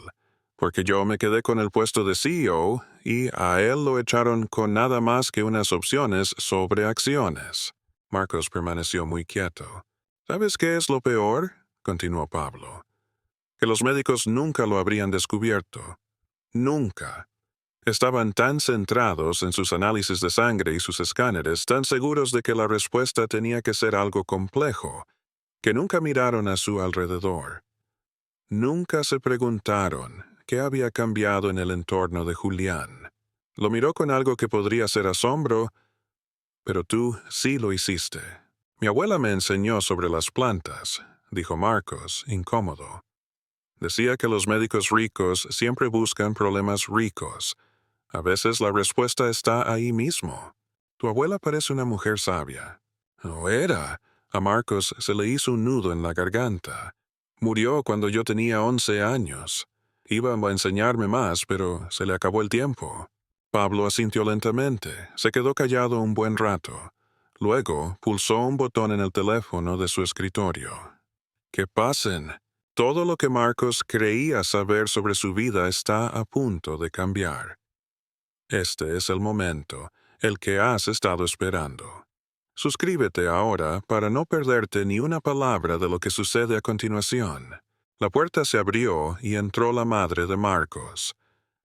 porque yo me quedé con el puesto de CEO y a él lo echaron con nada más que unas opciones sobre acciones. Marcos permaneció muy quieto. ¿Sabes qué es lo peor?, continuó Pablo. Que los médicos nunca lo habrían descubierto. Nunca. Estaban tan centrados en sus análisis de sangre y sus escáneres, tan seguros de que la respuesta tenía que ser algo complejo, que nunca miraron a su alrededor. Nunca se preguntaron qué había cambiado en el entorno de Julián. Lo miró con algo que podría ser asombro, pero tú sí lo hiciste. Mi abuela me enseñó sobre las plantas, dijo Marcos, incómodo. Decía que los médicos ricos siempre buscan problemas ricos. A veces la respuesta está ahí mismo. Tu abuela parece una mujer sabia. ¿O era? A Marcos se le hizo un nudo en la garganta. Murió cuando yo tenía 11 años. Iba a enseñarme más, pero se le acabó el tiempo. Pablo asintió lentamente. Se quedó callado un buen rato. Luego pulsó un botón en el teléfono de su escritorio. ¡Que pasen! Todo lo que Marcos creía saber sobre su vida está a punto de cambiar. Este es el momento, el que has estado esperando. Suscríbete ahora para no perderte ni una palabra de lo que sucede a continuación. La puerta se abrió y entró la madre de Marcos.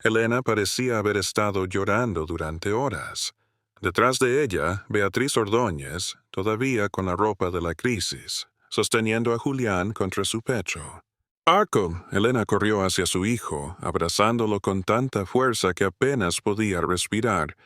Elena parecía haber estado llorando durante horas. Detrás de ella, Beatriz Ordóñez, todavía con la ropa de la crisis, sosteniendo a Julián contra su pecho. Marco, Elena corrió hacia su hijo, abrazándolo con tanta fuerza que apenas podía respirar.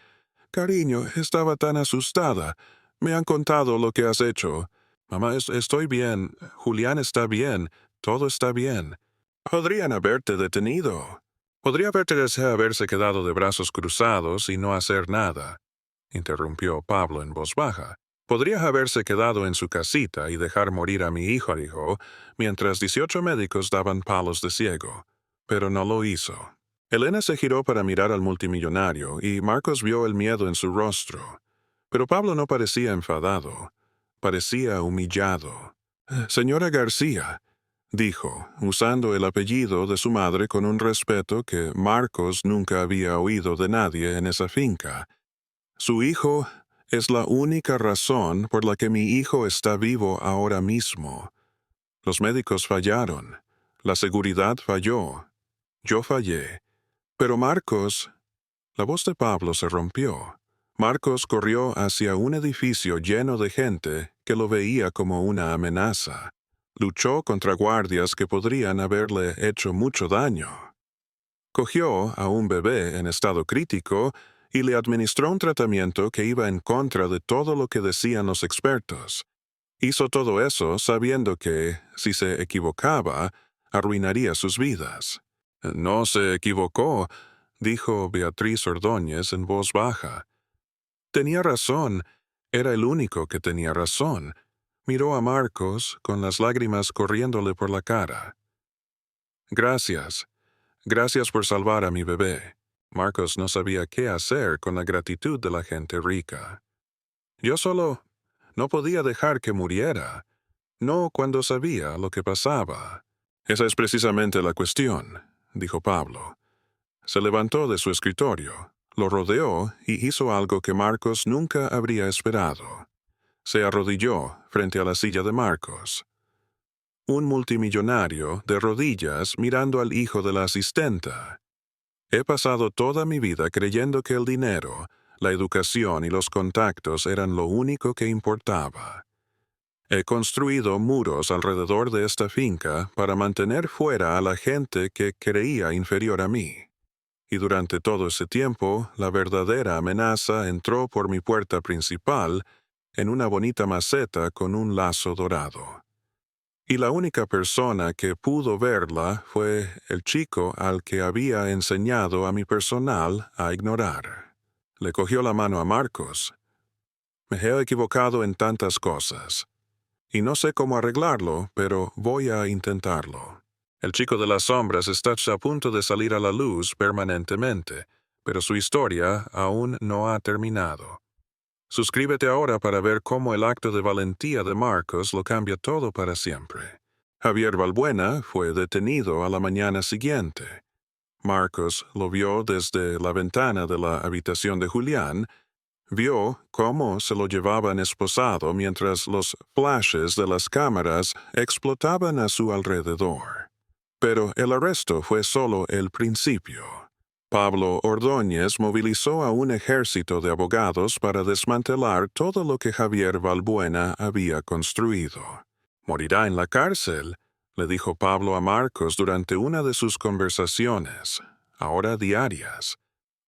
Cariño, estaba tan asustada. Me han contado lo que has hecho. Mamá, estoy bien. Julián está bien. Todo está bien. Podrían haberte detenido. Podría haberse quedado de brazos cruzados y no hacer nada, interrumpió Pablo en voz baja. Podría haberse quedado en su casita y dejar morir a mi hijo, dijo, mientras 18 médicos daban palos de ciego. Pero no lo hizo. Elena se giró para mirar al multimillonario y Marcos vio el miedo en su rostro. Pero Pablo no parecía enfadado. Parecía humillado. Señora García, dijo, usando el apellido de su madre con un respeto que Marcos nunca había oído de nadie en esa finca. Su hijo es la única razón por la que mi hijo está vivo ahora mismo. Los médicos fallaron. La seguridad falló. Yo fallé. Pero Marcos... La voz de Pablo se rompió. Marcos corrió hacia un edificio lleno de gente que lo veía como una amenaza. Luchó contra guardias que podrían haberle hecho mucho daño. Cogió a un bebé en estado crítico y le administró un tratamiento que iba en contra de todo lo que decían los expertos. Hizo todo eso sabiendo que, si se equivocaba, arruinaría sus vidas. No se equivocó, dijo Beatriz Ordóñez en voz baja. Tenía razón, era el único que tenía razón. Miró a Marcos con las lágrimas corriéndole por la cara. Gracias. Gracias por salvar a mi bebé. Marcos no sabía qué hacer con la gratitud de la gente rica. Yo solo no podía dejar que muriera, no cuando sabía lo que pasaba. Esa es precisamente la cuestión, dijo Pablo. Se levantó de su escritorio, lo rodeó y hizo algo que Marcos nunca habría esperado. Se arrodilló frente a la silla de Marcos. Un multimillonario de rodillas mirando al hijo de la asistenta. He pasado toda mi vida creyendo que el dinero, la educación y los contactos eran lo único que importaba. He construido muros alrededor de esta finca para mantener fuera a la gente que creía inferior a mí. Y durante todo ese tiempo, la verdadera amenaza entró por mi puerta principal en una bonita maceta con un lazo dorado. Y la única persona que pudo verla fue el chico al que había enseñado a mi personal a ignorar. Le cogió la mano a Marcos. Me he equivocado en tantas cosas. Y no sé cómo arreglarlo, pero voy a intentarlo. El chico de las sombras está a punto de salir a la luz permanentemente, pero su historia aún no ha terminado. Suscríbete ahora para ver cómo el acto de valentía de Marcos lo cambia todo para siempre. Javier Valbuena fue detenido a la mañana siguiente. Marcos lo vio desde la ventana de la habitación de Julián. Vio cómo se lo llevaban esposado mientras los flashes de las cámaras explotaban a su alrededor. Pero el arresto fue solo el principio. Pablo Ordóñez movilizó a un ejército de abogados para desmantelar todo lo que Javier Valbuena había construido. «Morirá en la cárcel», le dijo Pablo a Marcos durante una de sus conversaciones, ahora diarias.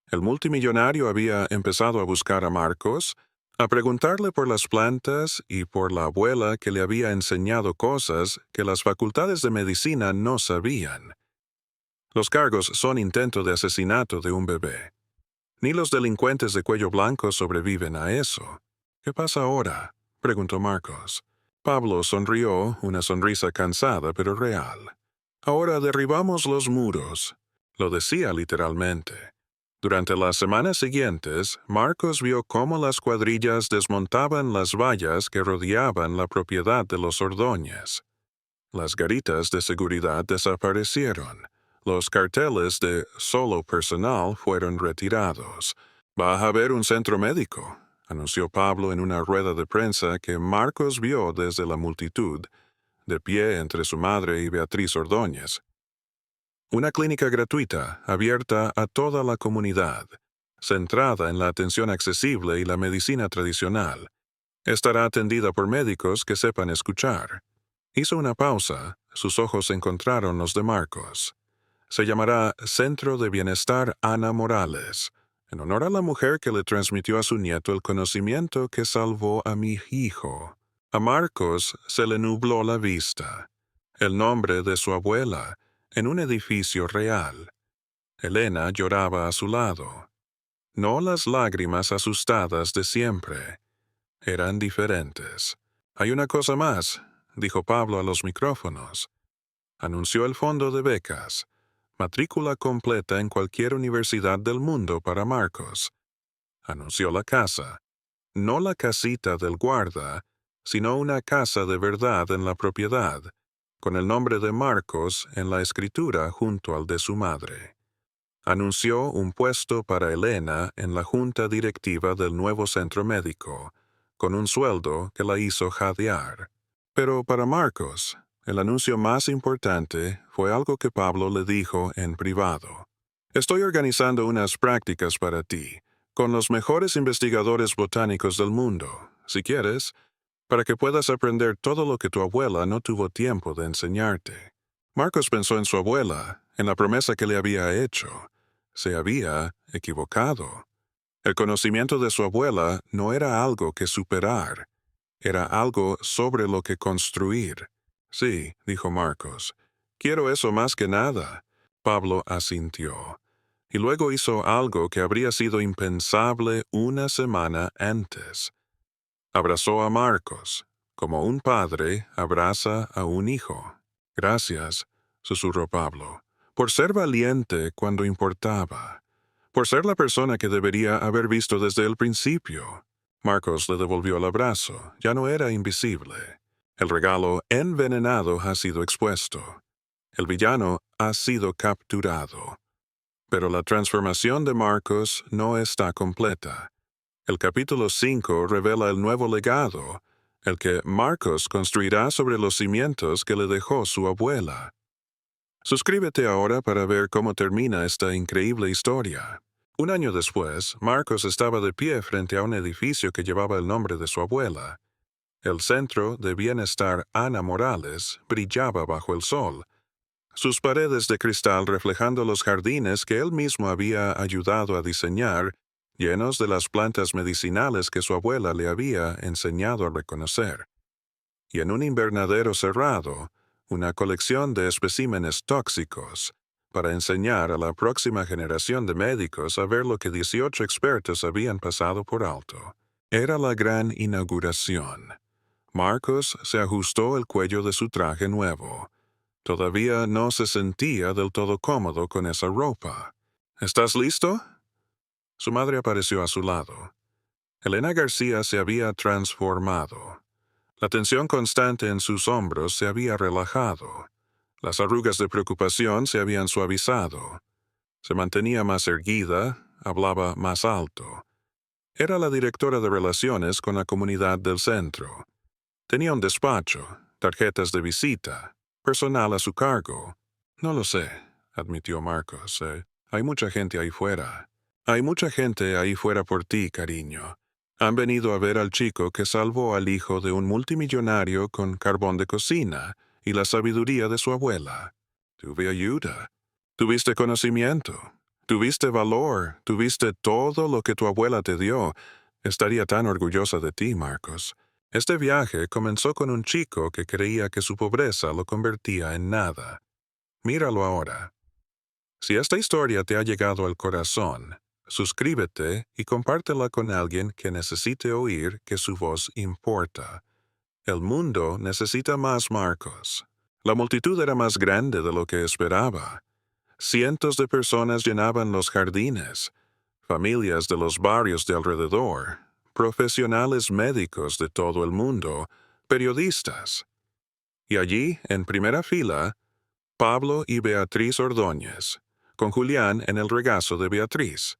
El multimillonario había empezado a buscar a Marcos, a preguntarle por las plantas y por la abuela que le había enseñado cosas que las facultades de medicina no sabían. Los cargos son intento de asesinato de un bebé. Ni los delincuentes de cuello blanco sobreviven a eso. «¿Qué pasa ahora?», preguntó Marcos. Pablo sonrió, una sonrisa cansada pero real. «Ahora derribamos los muros», lo decía literalmente. Durante las semanas siguientes, Marcos vio cómo las cuadrillas desmontaban las vallas que rodeaban la propiedad de los Ordóñez. Las garitas de seguridad desaparecieron. Los carteles de «solo personal» fueron retirados. «Va a haber un centro médico», anunció Pablo en una rueda de prensa que Marcos vio desde la multitud, de pie entre su madre y Beatriz Ordóñez. Una clínica gratuita, abierta a toda la comunidad, centrada en la atención accesible y la medicina tradicional. Estará atendida por médicos que sepan escuchar. Hizo una pausa, sus ojos encontraron los de Marcos. Se llamará Centro de Bienestar Ana Morales, en honor a la mujer que le transmitió a su nieto el conocimiento que salvó a mi hijo. A Marcos se le nubló la vista. El nombre de su abuela, en un edificio real. Elena lloraba a su lado. No las lágrimas asustadas de siempre. Eran diferentes. «Hay una cosa más», dijo Pablo a los micrófonos. Anunció el fondo de becas. Matrícula completa en cualquier universidad del mundo para Marcos. Anunció la casa. No la casita del guarda, sino una casa de verdad en la propiedad, con el nombre de Marcos en la escritura junto al de su madre. Anunció un puesto para Elena en la junta directiva del nuevo centro médico, con un sueldo que la hizo jadear. Pero para Marcos, el anuncio más importante fue algo que Pablo le dijo en privado. «Estoy organizando unas prácticas para ti, con los mejores investigadores botánicos del mundo, si quieres, para que puedas aprender todo lo que tu abuela no tuvo tiempo de enseñarte». Marcos pensó en su abuela, en la promesa que le había hecho. Se había equivocado. El conocimiento de su abuela no era algo que superar, era algo sobre lo que construir. «Sí», dijo Marcos, «quiero eso más que nada». Pablo asintió. Y luego hizo algo que habría sido impensable una semana antes. Abrazó a Marcos, como un padre abraza a un hijo. «Gracias», susurró Pablo, «por ser valiente cuando importaba, por ser la persona que debería haber visto desde el principio». Marcos le devolvió el abrazo. Ya no era invisible. El regalo envenenado ha sido expuesto. El villano ha sido capturado. Pero la transformación de Marcos no está completa. El capítulo 5 revela el nuevo legado, el que Marcos construirá sobre los cimientos que le dejó su abuela. Suscríbete ahora para ver cómo termina esta increíble historia. Un año después, Marcos estaba de pie frente a un edificio que llevaba el nombre de su abuela. El Centro de Bienestar Ana Morales brillaba bajo el sol, sus paredes de cristal reflejando los jardines que él mismo había ayudado a diseñar, llenos de las plantas medicinales que su abuela le había enseñado a reconocer. Y en un invernadero cerrado, una colección de especímenes tóxicos, para enseñar a la próxima generación de médicos a ver lo que 18 expertos habían pasado por alto. Era la gran inauguración. Marcos se ajustó el cuello de su traje nuevo. Todavía no se sentía del todo cómodo con esa ropa. «¿Estás listo?». Su madre apareció a su lado. Elena García se había transformado. La tensión constante en sus hombros se había relajado. Las arrugas de preocupación se habían suavizado. Se mantenía más erguida, hablaba más alto. Era la directora de relaciones con la comunidad del centro. Tenía un despacho, tarjetas de visita, personal a su cargo. No lo sé, admitió Marcos. Hay mucha gente ahí fuera. Hay mucha gente ahí fuera por ti, cariño. Han venido a ver al chico que salvó al hijo de un multimillonario con carbón de cocina y la sabiduría de su abuela. Tuve ayuda. Tuviste conocimiento. Tuviste valor. Tuviste todo lo que tu abuela te dio. Estaría tan orgullosa de ti, Marcos. Este viaje comenzó con un chico que creía que su pobreza lo convertía en nada. Míralo ahora. Si esta historia te ha llegado al corazón, suscríbete y compártela con alguien que necesite oír que su voz importa. El mundo necesita más Marcos. La multitud era más grande de lo que esperaba. Cientos de personas llenaban los jardines, familias de los barrios de alrededor, profesionales médicos de todo el mundo, periodistas. Y allí, en primera fila, Pablo y Beatriz Ordóñez, con Julián en el regazo de Beatriz.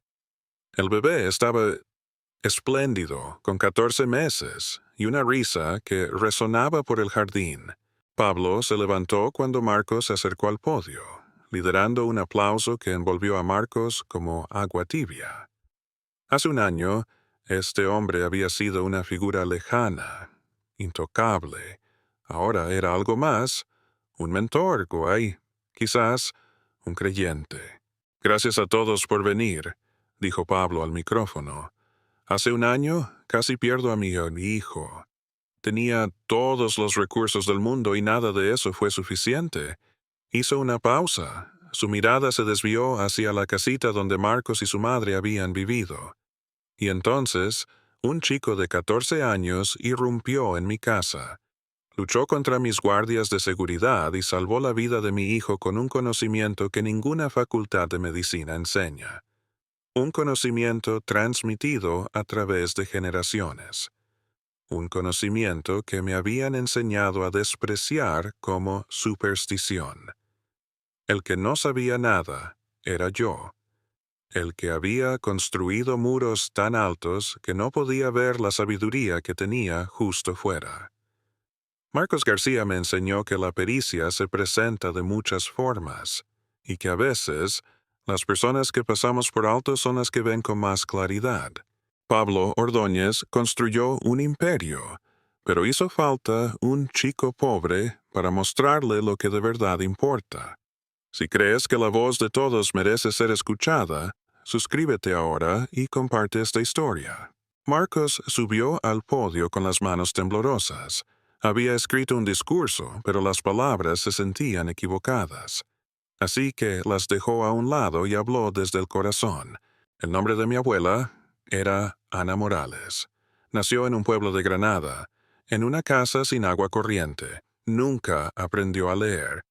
El bebé estaba espléndido, con 14 meses, y una risa que resonaba por el jardín. Pablo se levantó cuando Marcos se acercó al podio, liderando un aplauso que envolvió a Marcos como agua tibia. Hace un año, este hombre había sido una figura lejana, intocable. Ahora era algo más, un mentor, guay, quizás un creyente. Gracias a todos por venir, dijo Pablo al micrófono. Hace un año casi pierdo a mi hijo. Tenía todos los recursos del mundo y nada de eso fue suficiente. Hizo una pausa. Su mirada se desvió hacia la casita donde Marcos y su madre habían vivido. Y entonces, un chico de 14 años irrumpió en mi casa. Luchó contra mis guardias de seguridad y salvó la vida de mi hijo con un conocimiento que ninguna facultad de medicina enseña. Un conocimiento transmitido a través de generaciones. Un conocimiento que me habían enseñado a despreciar como superstición. El que no sabía nada era yo. El que había construido muros tan altos que no podía ver la sabiduría que tenía justo fuera. Marcos García me enseñó que la pericia se presenta de muchas formas, y que a veces las personas que pasamos por alto son las que ven con más claridad. Pablo Ordóñez construyó un imperio, pero hizo falta un chico pobre para mostrarle lo que de verdad importa. Si crees que la voz de todos merece ser escuchada, suscríbete ahora y comparte esta historia. Marcos subió al podio con las manos temblorosas. Había escrito un discurso, pero las palabras se sentían equivocadas. Así que las dejó a un lado y habló desde el corazón. El nombre de mi abuela era Ana Morales. Nació en un pueblo de Granada, en una casa sin agua corriente. Nunca aprendió a leer.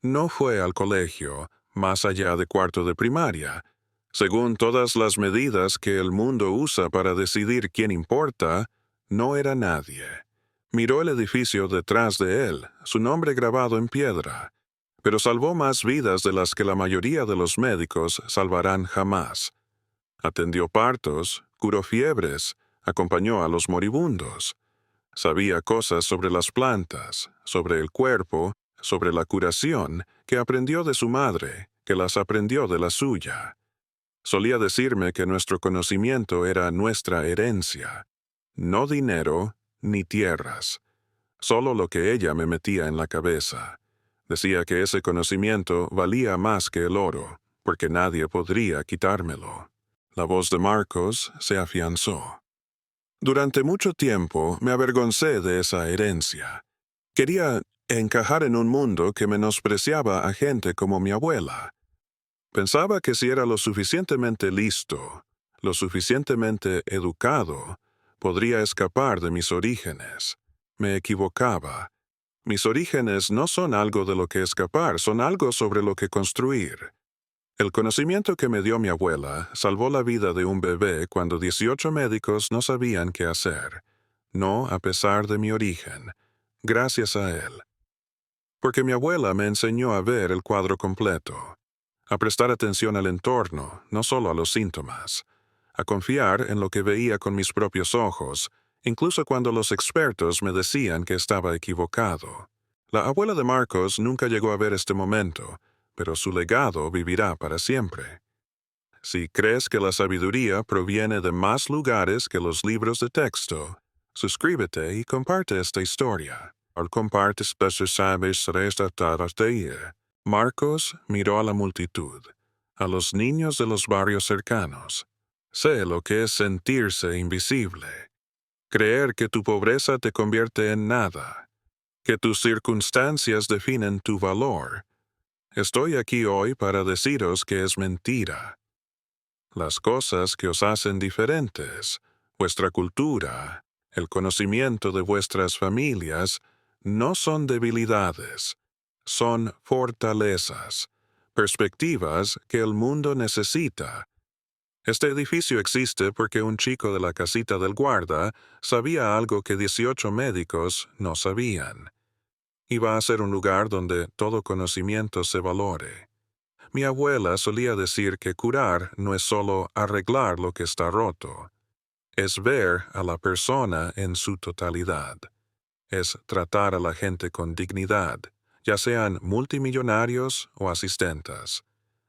No fue al colegio, más allá de cuarto de primaria. Según todas las medidas que el mundo usa para decidir quién importa, no era nadie. Miró el edificio detrás de él, su nombre grabado en piedra, pero salvó más vidas de las que la mayoría de los médicos salvarán jamás. Atendió partos, curó fiebres, acompañó a los moribundos. Sabía cosas sobre las plantas, sobre el cuerpo, sobre la curación, que aprendió de su madre, que las aprendió de la suya. Solía decirme que nuestro conocimiento era nuestra herencia. No dinero ni tierras. Solo lo que ella me metía en la cabeza. Decía que ese conocimiento valía más que el oro, porque nadie podría quitármelo. La voz de Marcos se afianzó. Durante mucho tiempo me avergoncé de esa herencia. Quería encajar en un mundo que menospreciaba a gente como mi abuela. Pensaba que si era lo suficientemente listo, lo suficientemente educado, podría escapar de mis orígenes. Me equivocaba. Mis orígenes no son algo de lo que escapar, son algo sobre lo que construir. El conocimiento que me dio mi abuela salvó la vida de un bebé cuando 18 médicos no sabían qué hacer. no a pesar de mi origen, gracias a él. Porque mi abuela me enseñó a ver el cuadro completo, a prestar atención al entorno, no solo a los síntomas, a confiar en lo que veía con mis propios ojos, incluso cuando los expertos me decían que estaba equivocado. La abuela de Marcos nunca llegó a ver este momento, pero su legado vivirá para siempre. Si crees que la sabiduría proviene de más lugares que los libros de texto, suscríbete y comparte esta historia. Al compartes sabes Marcos miró a la multitud, a los niños de los barrios cercanos. Sé lo que es sentirse invisible, creer que tu pobreza te convierte en nada, que tus circunstancias definen tu valor. Estoy aquí hoy para deciros que es mentira. Las cosas que os hacen diferentes, vuestra cultura, el conocimiento de vuestras familias, no son debilidades, son fortalezas, perspectivas que el mundo necesita. Este edificio existe porque un chico de la casita del guarda sabía algo que 18 médicos no sabían. Iba a ser un lugar donde todo conocimiento se valore. Mi abuela solía decir que curar no es solo arreglar lo que está roto, es ver a la persona en su totalidad, es tratar a la gente con dignidad, ya sean multimillonarios o asistentes,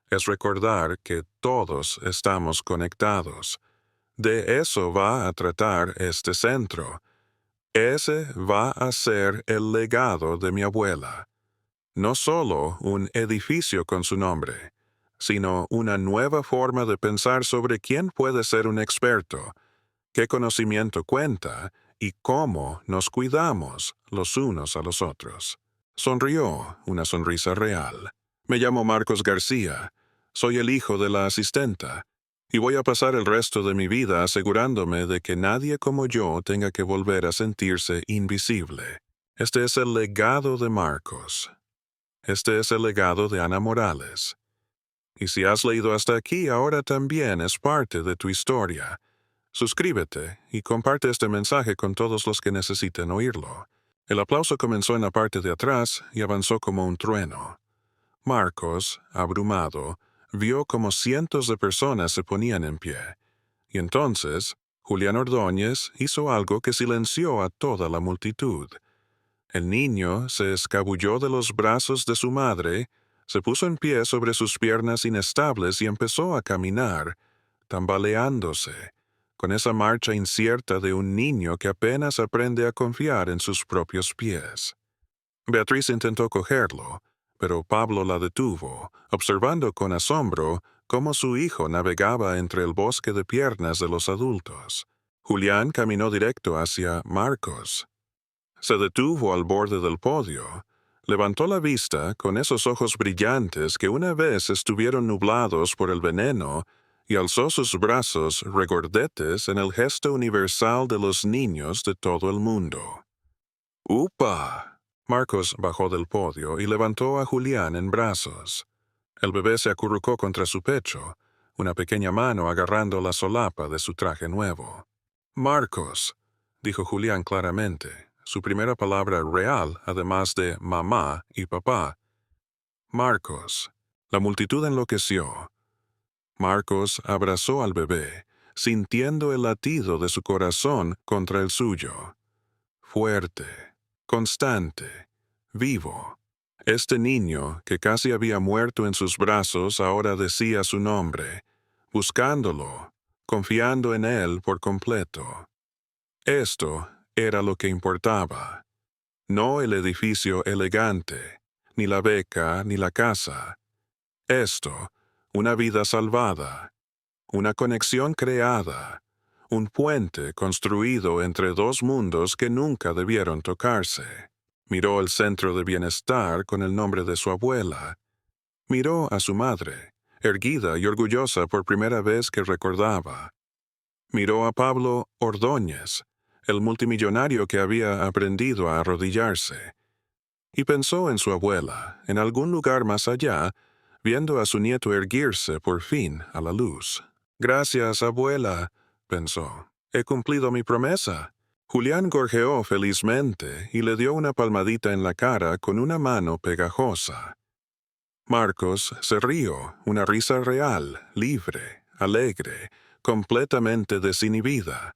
es recordar que todos estamos conectados. De eso va a tratar este centro. Ese va a ser el legado de mi abuela. No solo un edificio con su nombre, sino una nueva forma de pensar sobre quién puede ser un experto, qué conocimiento cuenta y cómo nos cuidamos los unos a los otros. Sonrió, una sonrisa real. Me llamo Marcos García, soy el hijo de la asistenta, y voy a pasar el resto de mi vida asegurándome de que nadie como yo tenga que volver a sentirse invisible. Este es el legado de Marcos. Este es el legado de Ana Morales. Y si has leído hasta aquí, ahora también es parte de tu historia. Suscríbete y comparte este mensaje con todos los que necesiten oírlo. El aplauso comenzó en la parte de atrás y avanzó como un trueno. Marcos, abrumado, vio como cientos de personas se ponían en pie. Y entonces, Julián Ordóñez hizo algo que silenció a toda la multitud. El niño se escabulló de los brazos de su madre, se puso en pie sobre sus piernas inestables y empezó a caminar, tambaleándose, con esa marcha incierta de un niño que apenas aprende a confiar en sus propios pies. Beatriz intentó cogerlo, pero Pablo la detuvo, observando con asombro cómo su hijo navegaba entre el bosque de piernas de los adultos. Julián caminó directo hacia Marcos. Se detuvo al borde del podio, levantó la vista con esos ojos brillantes que una vez estuvieron nublados por el veneno y alzó sus brazos regordetes en el gesto universal de los niños de todo el mundo. ¡Upa! Marcos bajó del podio y levantó a Julián en brazos. El bebé se acurrucó contra su pecho, una pequeña mano agarrando la solapa de su traje nuevo. «Marcos», dijo Julián claramente, su primera palabra real, además de mamá y papá. «Marcos». La multitud enloqueció. Marcos abrazó al bebé, sintiendo el latido de su corazón contra el suyo. Fuerte, constante, vivo. Este niño, que casi había muerto en sus brazos, ahora decía su nombre, buscándolo, confiando en él por completo. Esto era lo que importaba. No el edificio elegante, ni la beca, ni la casa. Esto, una vida salvada, una conexión creada, un puente construido entre dos mundos que nunca debieron tocarse. Miró el centro de bienestar con el nombre de su abuela. Miró a su madre, erguida y orgullosa por primera vez que recordaba. Miró a Pablo Ordóñez, el multimillonario que había aprendido a arrodillarse. Y pensó en su abuela, en algún lugar más allá, viendo a su nieto erguirse por fin a la luz. «Gracias, abuela», pensó. «He cumplido mi promesa». Julián gorjeó felizmente y le dio una palmadita en la cara con una mano pegajosa. Marcos se rió, una risa real, libre, alegre, completamente desinhibida.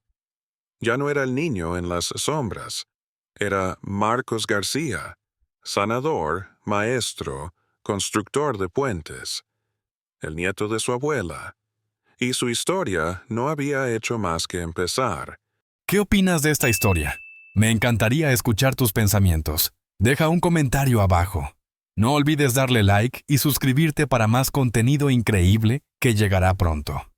Ya no era el niño en las sombras. Era Marcos García, sanador, maestro, constructor de puentes, el nieto de su abuela. Y su historia no había hecho más que empezar. ¿Qué opinas de esta historia? Me encantaría escuchar tus pensamientos. Deja un comentario abajo. No olvides darle like y suscribirte para más contenido increíble que llegará pronto.